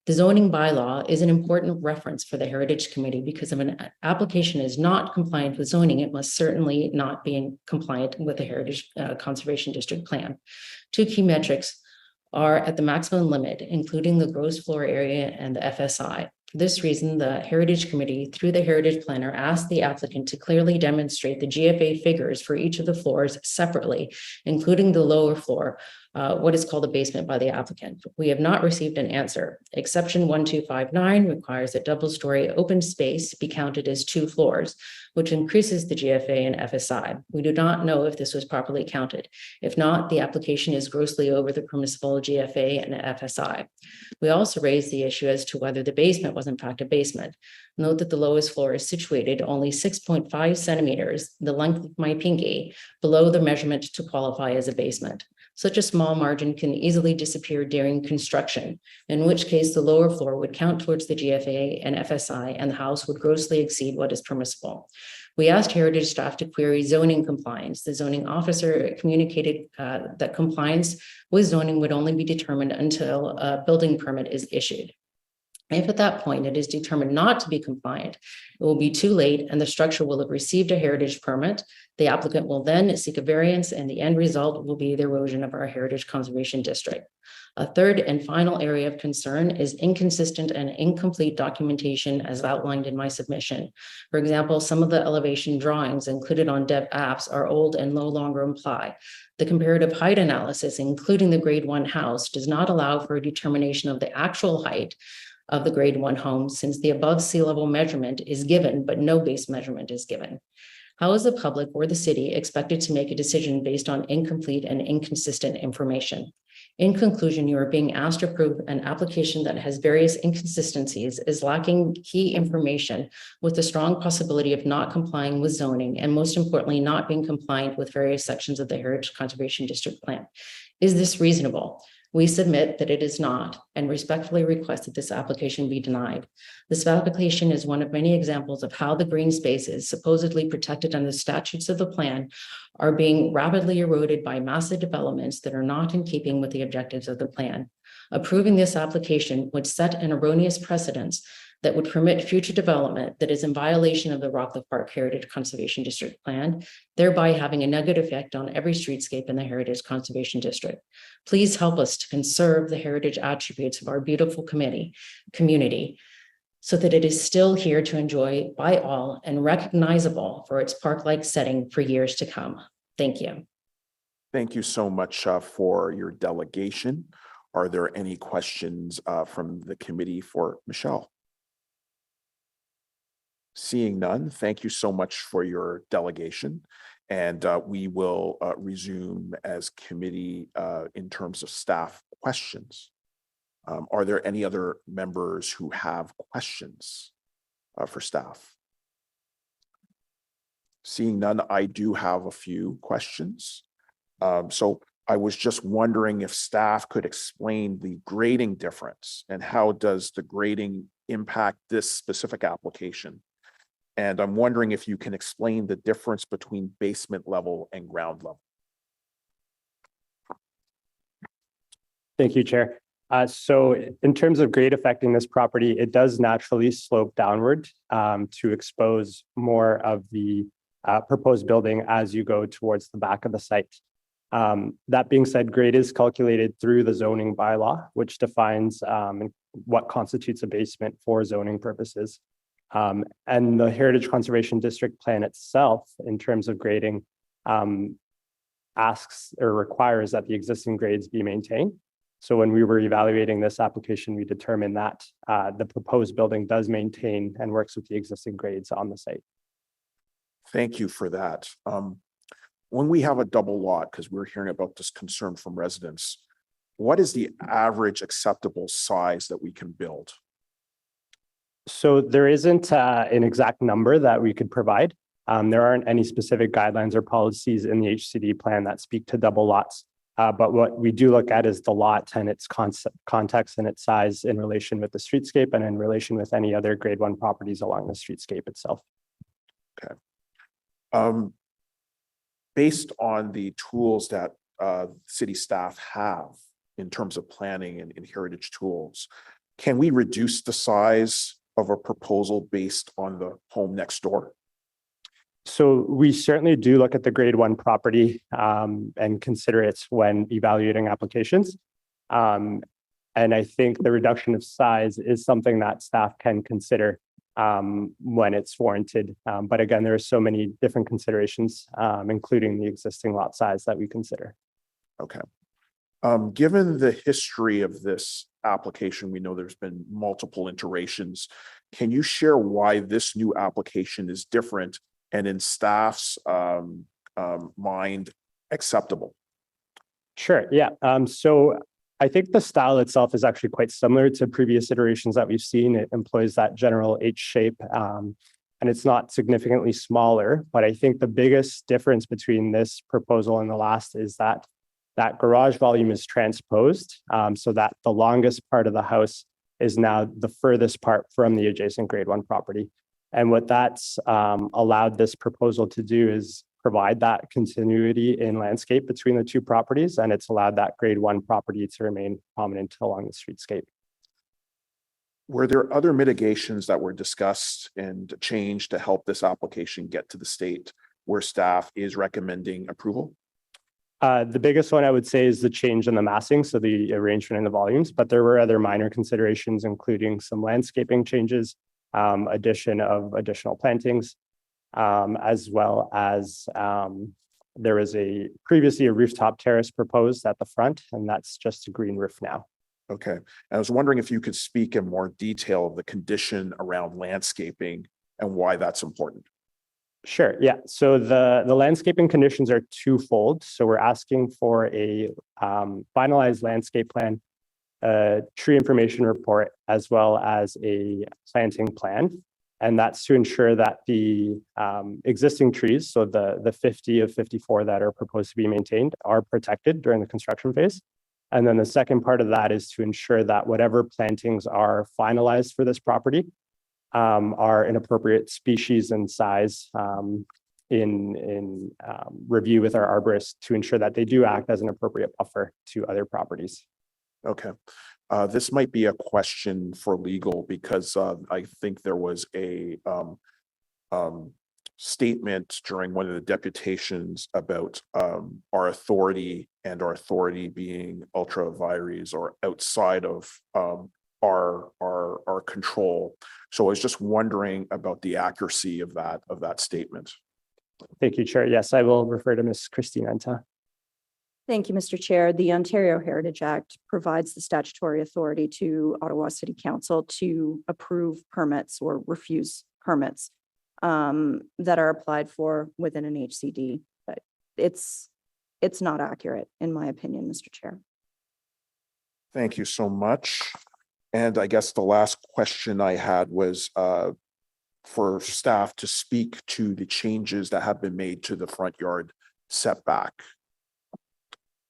The zoning bylaw is an important reference for the Heritage Committee because if an application is not compliant with zoning, it must certainly not be compliant with the Heritage Conservation District Plan. Two key metrics are at the maximum limit, including the gross floor area and the FSI. For this reason, the Heritage Committee, through the Heritage Planner, asked the applicant to clearly demonstrate the GFA figures for each of the floors separately, including the lower floor, what is called a basement by the applicant. We have not received an answer. Exception 1259 requires that double-story open space be counted as 2 floors, which increases the GFA and FSI. We do not know if this was properly counted. If not, the application is grossly over the permissible GFA and FSI. We also raised the issue as to whether the basement was in fact a basement. Note that the lowest floor is situated only 6.5 centimeters, the length of my pinky, below the measurement to qualify as a basement. Such a small margin can easily disappear during construction, in which case the lower floor would count towards the GFA and FSI, and the house would grossly exceed what is permissible. We asked Heritage staff to query zoning compliance. The zoning officer communicated that compliance with zoning would only be determined until a building permit is issued. If at that point it is determined not to be compliant, it will be too late and the structure will have received a heritage permit. The applicant will then seek a variance and the end result will be the erosion of our heritage conservation district. A third and final area of concern is inconsistent and incomplete documentation as outlined in my submission. For example, some of the elevation drawings included on Dev apps are old and no longer apply. The comparative height analysis, including the grade 1 house, does not allow for a determination of the actual height of the grade 1 home, since the above sea level measurement is given, but no base measurement is given. How is the public or the city expected to make a decision based on incomplete and inconsistent information? In conclusion, you are being asked to approve an application that has various inconsistencies, is lacking key information, with a strong possibility of not complying with zoning, and most importantly, not being compliant with various sections of the Heritage Conservation District Plan. Is this reasonable? We submit that it is not and respectfully request that this application be denied. This application is one of many examples of how the green spaces supposedly protected under the statutes of the plan are being rapidly eroded by massive developments that are not in keeping with the objectives of the plan. Approving this application would set an erroneous precedence that would permit future development that is in violation of the Rockcliffe Park Heritage Conservation District Plan, thereby having a negative effect on every streetscape in the Heritage Conservation District. Please help us to conserve the heritage attributes of our beautiful community so that it is still here to enjoy by all and recognizable for its park-like setting for years to come. Thank you. Thank you so much for your delegation. Are there any questions from the committee for Michelle? Seeing none, thank you so much for your delegation. And we will resume as committee in terms of staff questions. Are there any other members who have questions for staff? Seeing none, I do have a few questions. So I was just wondering if staff could explain the grading difference and how does the grading impact this specific application? And I'm wondering if you can explain the difference between basement level and ground level. Thank you, Chair. So in terms of grade affecting this property, it does naturally slope downward to expose more of the proposed building as you go towards the back of the site. That being said, grade is calculated through the zoning bylaw, which defines what constitutes a basement for zoning purposes. And the Heritage Conservation District Plan itself, in terms of grading, asks or requires that the existing grades be maintained. So when we were evaluating this application, we determined that the proposed building does maintain and works with the existing grades on the site. Thank you for that. When we have a double lot, because we're hearing about this concern from residents, what is the average acceptable size that we can build? So there isn't an exact number that we could provide. There aren't any specific guidelines or policies in the HCD plan that speak to double lots. But what we do look at is the lot and its context and its size in relation with the streetscape and in relation with any other grade 1 properties along the streetscape itself. Okay. Based on the tools that city staff have in terms of planning and heritage tools, can we reduce the size of a proposal based on the home next door? So we certainly do look at the grade 1 property and consider it when evaluating applications. And I think the reduction of size is something that staff can consider when it's warranted. But again, there are so many different considerations, including the existing lot size that we consider. Okay. Given the history of this application, we know there's been multiple iterations. Can you share why this new application is different and in staff's mind acceptable? Sure, yeah. So I think the style itself is actually quite similar to previous iterations that we've seen. It employs that general H shape, and it's not significantly smaller. But I think the biggest difference between this proposal and the last is that garage volume is transposed, so that the longest part of the house is now the furthest part from the adjacent grade 1 property. And what that's allowed this proposal to do is provide that continuity in landscape between the two properties, and it's allowed that grade 1 property to remain prominent along the streetscape. Were there other mitigations that were discussed and changed to help this application get to the state where staff is recommending approval? The biggest one I would say is the change in the massing, so the arrangement in the volumes, but there were other minor considerations, including some landscaping changes, addition of additional plantings, as well as there was previously a rooftop terrace proposed at the front, and that's just a green roof now. Okay. I was wondering if you could speak in more detail of the condition around landscaping and why that's important. Sure, yeah. So the landscaping conditions are twofold. So we're asking for a finalized landscape plan, a tree information report, as well as a planting plan. And that's to ensure that the existing trees, so the 50 of 54 that are proposed to be maintained, are protected during the construction phase. And then the second part of that is to ensure that whatever plantings are finalized for this property are an appropriate species and size in review with our arborist to ensure that they do act as an appropriate buffer to other properties. Okay. This might be a question for legal because I think there was a statement during one of the deputations about our authority being ultra vires or outside of our control. So I was just wondering about the accuracy of that statement. Thank you, Chair. Yes, I will refer to Ms. Christine Enta. Thank you, Mr. Chair. The Ontario Heritage Act provides the statutory authority to Ottawa City Council to approve permits or refuse permits that are applied for within an HCD. But it's not accurate, in my opinion, Mr. Chair. Thank you so much. And I guess the last question I had was for staff to speak to the changes that have been made to the front yard setback.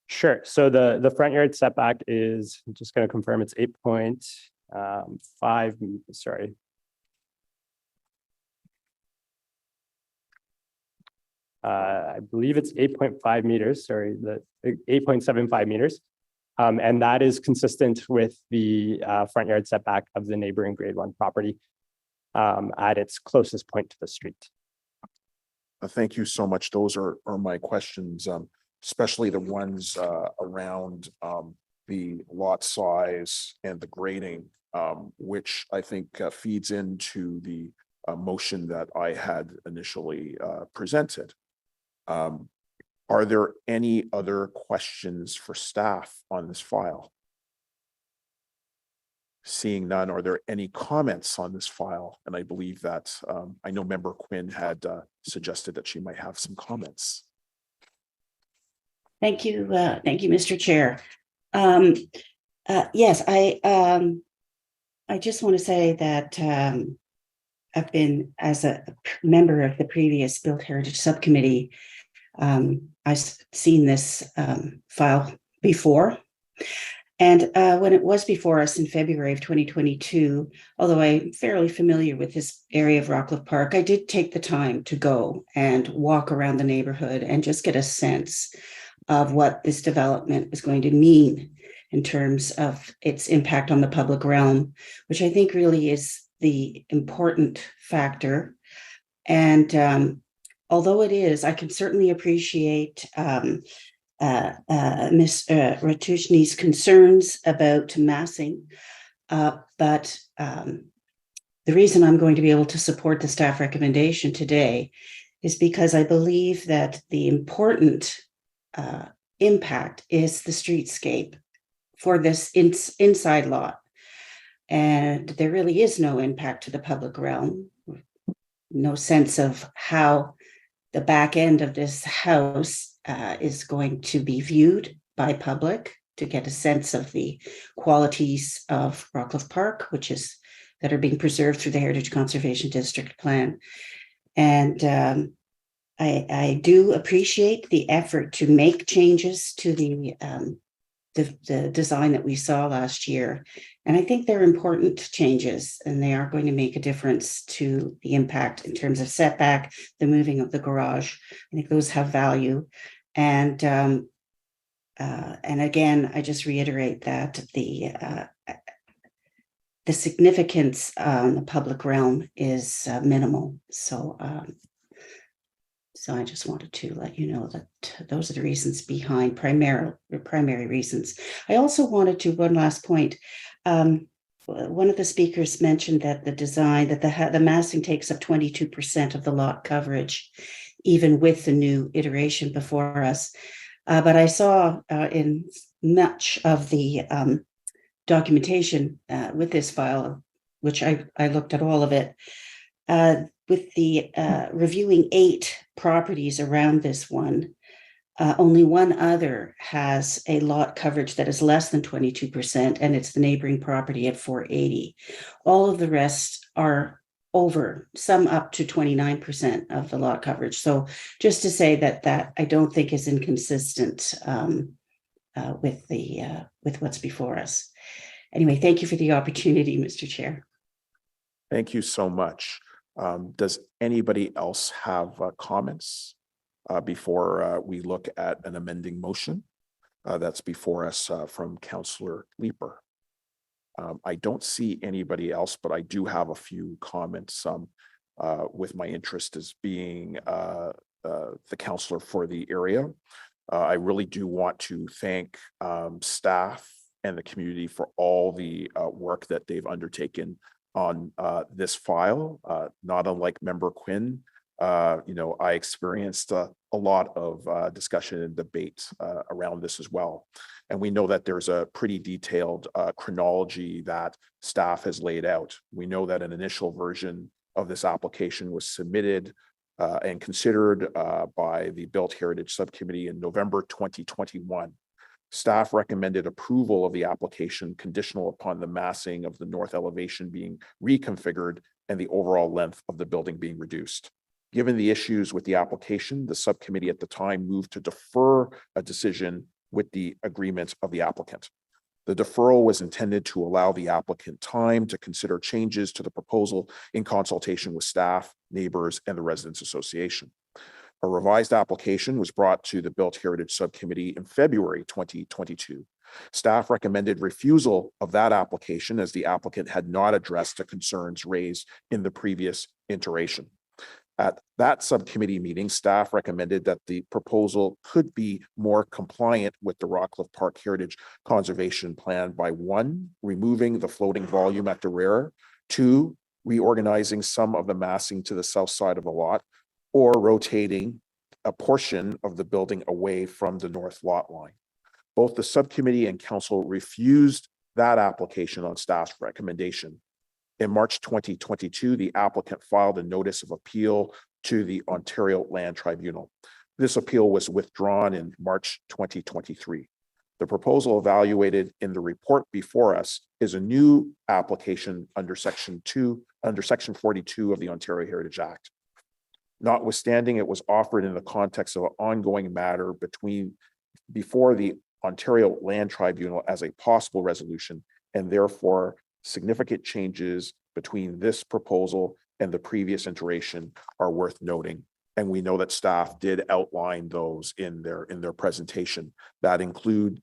Sure. So the front yard setback is, I'm just going to confirm, it's 8.5, sorry. I believe it's 8.5 meters, sorry, the 8.75 meters. And that is consistent with the front yard setback of the neighboring grade 1 property at its closest point to the street. Thank you so much. Those are my questions, especially the ones around the lot size and the grading, which I think feeds into the motion that I had initially presented. Are there any other questions for staff on this file? Seeing none, are there any comments on this file? And I believe that I know Member Quinn had suggested that she might have some comments. Thank you, Mr. Chair. Yes, I just want to say that I've been, as a member of the previous Built Heritage Subcommittee, I've seen this file before. And when it was before us in February of 2022, although I'm fairly familiar with this area of Rockcliffe Park, I did take the time to go and walk around the neighborhood and just get a sense of what this development is going to mean in terms of its impact on the public realm, which I think really is the important factor. And although it is, I can certainly appreciate Ms. Ratushny's concerns about massing, but the reason I'm going to be able to support the staff recommendation today is because I believe that the important impact is the streetscape for this inside lot. And there really is no impact to the public realm, no sense of how the back end of this house is going to be viewed by public to get a sense of the qualities of Rockcliffe Park, that are being preserved through the Heritage Conservation District Plan. And I do appreciate the effort to make changes to the design that we saw last year. And I think they're important changes, and they are going to make a difference to the impact in terms of setback, the moving of the garage. I think those have value. And again, I just reiterate that the significance in the public realm is minimal. So I just wanted to let you know that those are the reasons behind primary reasons. I also wanted to, one last point. One of the speakers mentioned that the design, that the massing takes up 22% of the lot coverage, even with the new iteration before us. But I saw in much of the documentation with this file, which I looked at all of it, with the reviewing 8 properties around this one, only one other has a lot coverage that is less than 22%, and it's the neighboring property at 480. All of the rest are over, some up to 29% of the lot coverage. So just to say that I don't think is inconsistent with what's before us. Anyway, thank you for the opportunity, Mr. Chair. Thank you so much. Does anybody else have comments before we look at an amending motion that's before us from Councillor Leeper? I don't see anybody else, but I do have a few comments with my interest as being the councillor for the area. I really do want to thank staff and the community for all the work that they've undertaken on this file. Not unlike Member Quinn, I experienced a lot of discussion and debate around this as well. And we know that there's a pretty detailed chronology that staff has laid out. We know that an initial version of this application was submitted and considered by the Built Heritage Subcommittee in November 2021. Staff recommended approval of the application conditional upon the massing of the north elevation being reconfigured and the overall length of the building being reduced. Given the issues with the application, the subcommittee at the time moved to defer a decision with the agreement of the applicant. The deferral was intended to allow the applicant time to consider changes to the proposal in consultation with staff, neighbors, and the Residents Association. A revised application was brought to the Built Heritage Subcommittee in February 2022. Staff recommended refusal of that application as the applicant had not addressed the concerns raised in the previous iteration. At that subcommittee meeting, staff recommended that the proposal could be more compliant with the Rockcliffe Park Heritage Conservation Plan by 1, removing the floating volume at the rear, 2, reorganizing some of the massing to the south side of the lot, or rotating a portion of the building away from the north lot line. Both the subcommittee and council refused that application on staff's recommendation. In March 2022, the applicant filed a notice of appeal to the Ontario Land Tribunal. This appeal was withdrawn in March 2023. The proposal evaluated in the report before us is a new application under Section 42 of the Ontario Heritage Act. Notwithstanding, it was offered in the context of an ongoing matter before the Ontario Land Tribunal as a possible resolution, and therefore significant changes between this proposal and the previous iteration are worth noting. And we know that staff did outline those in their presentation. That included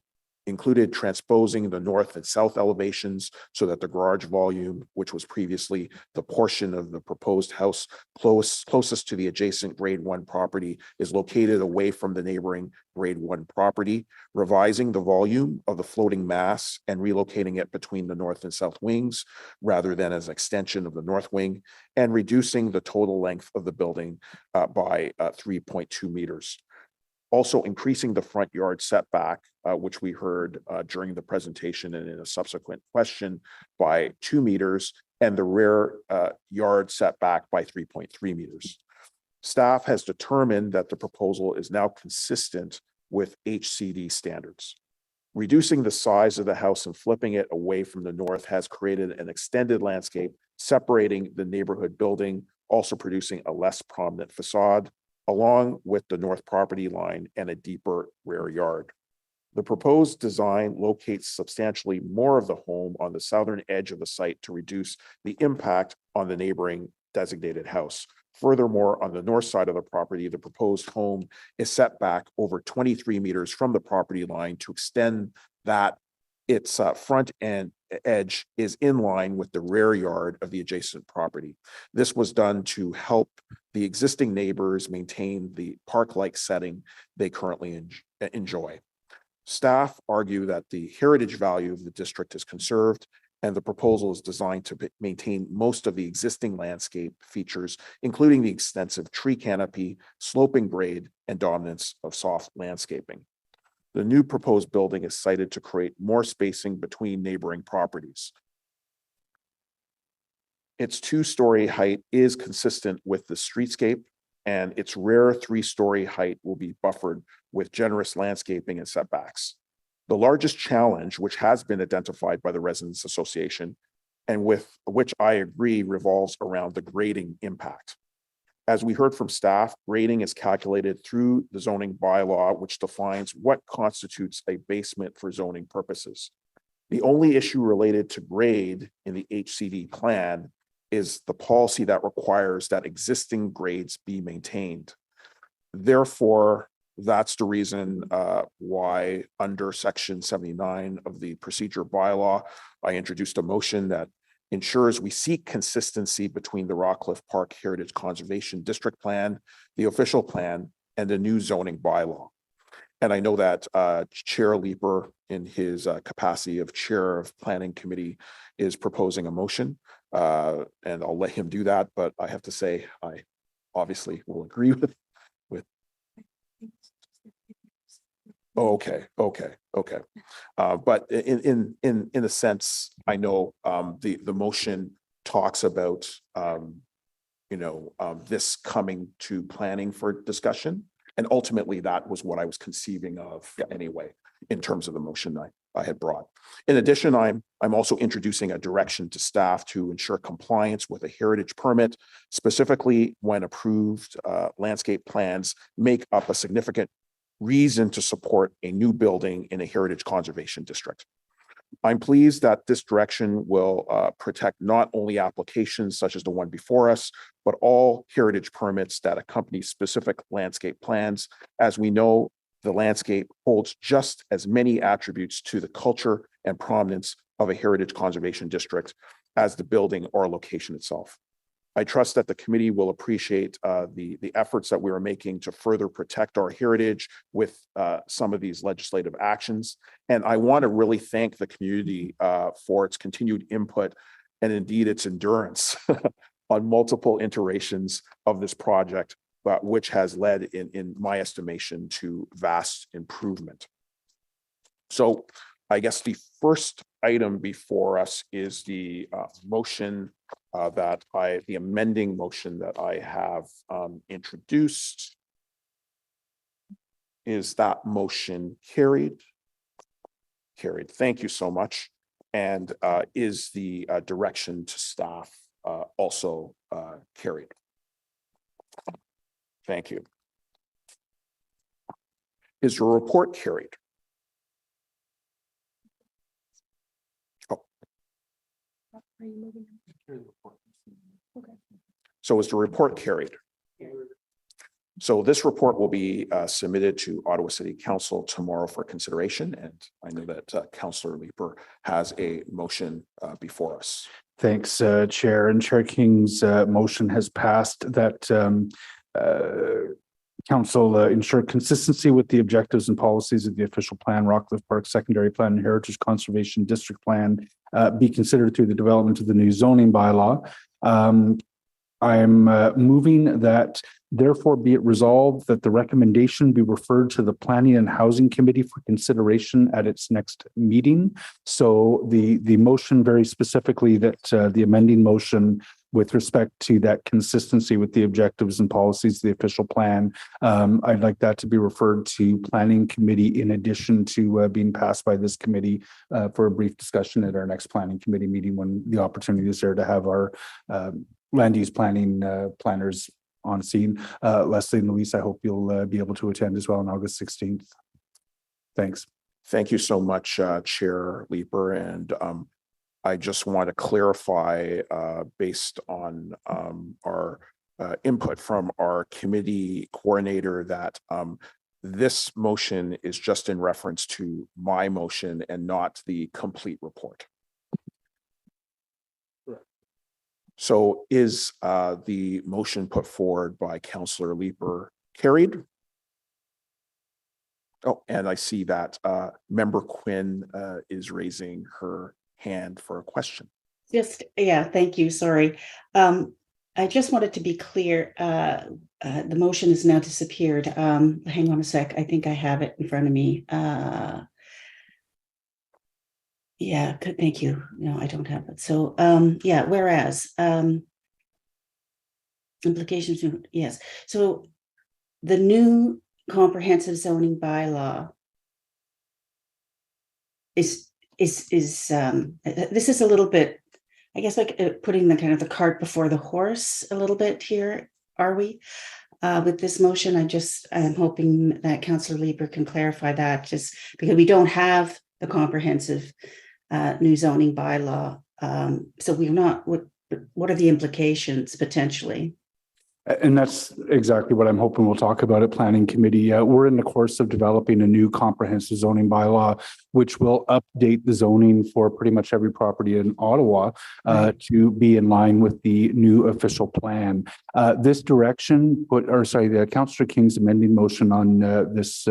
transposing the north and south elevations so that the garage volume, which was previously the portion of the proposed house closest to the adjacent grade 1 property, is located away from the neighboring grade 1 property, revising the volume of the floating mass and relocating it between the north and south wings rather than as an extension of the north wing, and reducing the total length of the building by 3.2 meters. Also increasing the front yard setback, which we heard during the presentation and in a subsequent question, by 2 meters, and the rear yard setback by 3.3 meters. Staff has determined that the proposal is now consistent with HCD standards. Reducing the size of the house and flipping it away from the north has created an extended landscape separating the neighborhood building, also producing a less prominent facade, along with the north property line and a deeper rear yard. The proposed design locates substantially more of the home on the southern edge of the site to reduce the impact on the neighboring designated house. Furthermore, on the north side of the property, the proposed home is set back over 23 meters from the property line to extend that its front end edge is in line with the rear yard of the adjacent property. This was done to help the existing neighbors maintain the park-like setting they currently enjoy. Staff argue that the heritage value of the district is conserved, and the proposal is designed to maintain most of the existing landscape features, including the extensive tree canopy, sloping grade, and dominance of soft landscaping. The new proposed building is sited to create more spacing between neighboring properties. Its 2-story height is consistent with the streetscape, and its rear 3-story height will be buffered with generous landscaping and setbacks. The largest challenge, which has been identified by the Residents Association, and with which I agree, revolves around the grading impact. As we heard from staff, grading is calculated through the zoning bylaw, which defines what constitutes a basement for zoning purposes. The only issue related to grade in the HCD plan is the policy that requires that existing grades be maintained. Therefore, that's the reason why under section 79 of the procedure bylaw, I introduced a motion that ensures we seek consistency between the Rockcliffe Park Heritage Conservation District Plan, the official plan, and the new zoning bylaw. And I know that Chair Leeper, in his capacity of Chair of Planning Committee, is proposing a motion, and I'll let him do that. But I have to say, I obviously will agree with. Okay. But in a sense, I know the motion talks about this coming to planning for discussion, and ultimately that was what I was conceiving of anyway in terms of the motion I had brought. In addition, I'm also introducing a direction to staff to ensure compliance with a heritage permit, specifically when approved landscape plans make up a significant reason to support a new building in a heritage conservation district. I'm pleased that this direction will protect not only applications such as the one before us, but all heritage permits that accompany specific landscape plans. As we know, the landscape holds just as many attributes to the culture and prominence of a heritage conservation district as the building or location itself. I trust that the committee will appreciate the efforts that we are making to further protect our heritage with some of these legislative actions. And I want to really thank the community for its continued input and indeed its endurance on multiple iterations of this project, which has led, in my estimation, to vast improvement. So I guess the first item before us is the motion the amending motion that I have introduced. Is that motion carried? Carried. Thank you so much. And is the direction to staff also carried? Thank you. Is your report carried? Are you moving? Okay. So is the report carried? So this report will be submitted to Ottawa City Council tomorrow for consideration. And I know that Councillor Leeper has a motion before us. Thanks, Chair. And Chair King's motion has passed that Council ensure consistency with the objectives and policies of the official plan, Rockcliffe Park Secondary Plan and Heritage Conservation District Plan be considered through the development of the new zoning bylaw. I'm moving that Therefore, be it resolved that the recommendation be referred to the Planning and Housing Committee for consideration at its next meeting. So the motion very specifically that the amending motion with respect to that consistency with the objectives and policies of the official plan, I'd like that to be referred to Planning Committee in addition to being passed by this committee for a brief discussion at our next Planning Committee meeting when the opportunity is there to have our land use planning planners on scene. Leslie and Luis, I hope you'll be able to attend as well on August 16th. Thanks. Thank you so much, Chair Leeper. And I just want to clarify based on our input from our committee coordinator that this motion is just in reference to my motion and not the complete report. So is the motion put forward by Councillor Leeper carried? Oh, and I see that Member Quinn is raising her hand for a question. Yeah, thank you. Sorry. I just wanted to be clear. The motion has now disappeared. Hang on a sec. I think I have it in front of me. Yeah, good. Thank you. No, I don't have it. So, yeah, whereas implications, yes. So the new comprehensive zoning bylaw is this is a little bit, I guess, like putting the kind of the cart before the horse a little bit here, are we? With this motion, I'm hoping that Councillor Leeper can clarify that, just because we don't have the comprehensive new zoning bylaw. So we're not, what are the implications potentially? And that's exactly what I'm hoping we'll talk about at Planning Committee. We're in the course of developing a new comprehensive zoning bylaw, which will update the zoning for pretty much every property in Ottawa to be in line with the new official plan. This direction, Councillor King's amending motion on this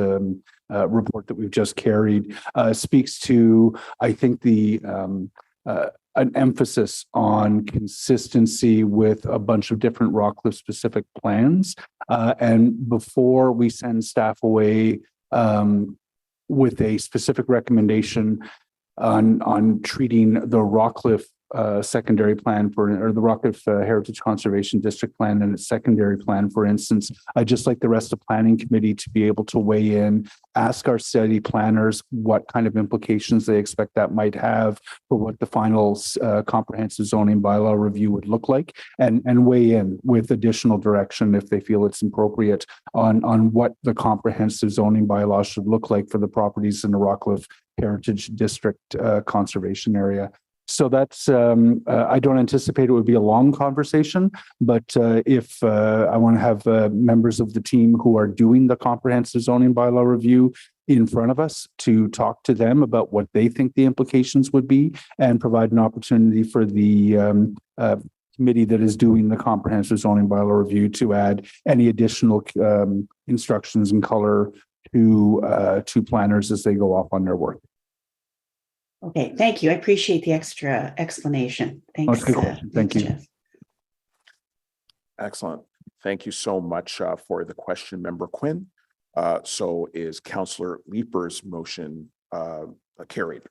report that we've just carried speaks to, I think, an emphasis on consistency with a bunch of different Rockcliffe specific plans. And before we send staff away with a specific recommendation on treating the Rockcliffe secondary plan or the Rockcliffe Heritage Conservation District plan and its secondary plan, for instance, I'd just like the rest of Planning Committee to be able to weigh in, ask our city planners what kind of implications they expect that might have for what the final comprehensive zoning bylaw review would look like, and weigh in with additional direction if they feel it's appropriate on what the comprehensive zoning bylaw should look like for the properties in the Rockcliffe Heritage District conservation area. So that's, I don't anticipate it would be a long conversation, but if I want to have members of the team who are doing the comprehensive zoning bylaw review in front of us to talk to them about what they think the implications would be and provide an opportunity for the committee that is doing the comprehensive zoning bylaw review to add any additional instructions and color to planners as they go off on their work. Okay, thank you. I appreciate the extra explanation. Thanks. Thank you. Jeff. Excellent. Thank you so much for the question, Member Quinn. So is Councillor Leeper's motion carried?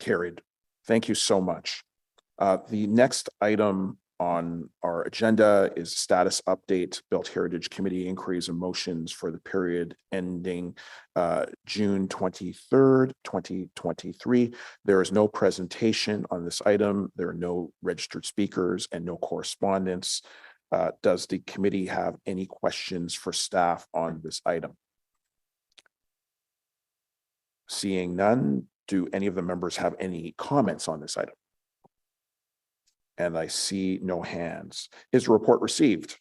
Carried. Thank you so much. The next item on our agenda is status update, Built Heritage Committee inquiries and motions for the period ending June 23rd, 2023. There is no presentation on this item. There are no registered speakers and no correspondence. Does the committee have any questions for staff on this item? Seeing none, do any of the members have any comments on this item? And I see no hands. Is the report received?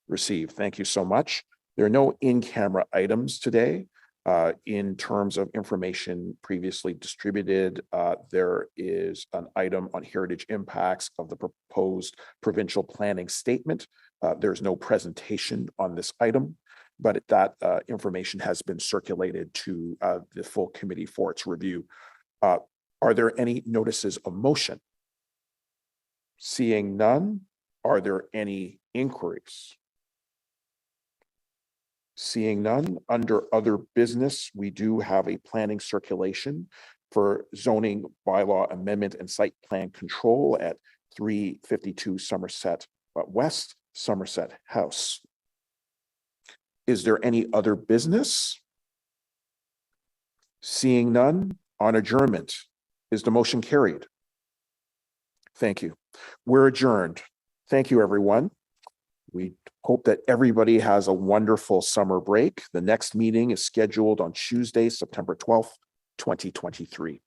Received. Thank you so much. There are no in-camera items today. In terms of information previously distributed, there is an item on heritage impacts of the proposed provincial planning statement. There's no presentation on this item, but that information has been circulated to the full committee for its review. Are there any notices of motion? Seeing none, are there any inquiries? Seeing none, under other business, we do have a planning circulation for zoning bylaw amendment and site plan control at 352 Somerset West, Somerset House. Is there any other business? Seeing none, on adjournment, is the motion carried? Thank you. We're adjourned. Thank you, everyone. We hope that everybody has a wonderful summer break. The next meeting is scheduled on Tuesday, September 12th, 2023.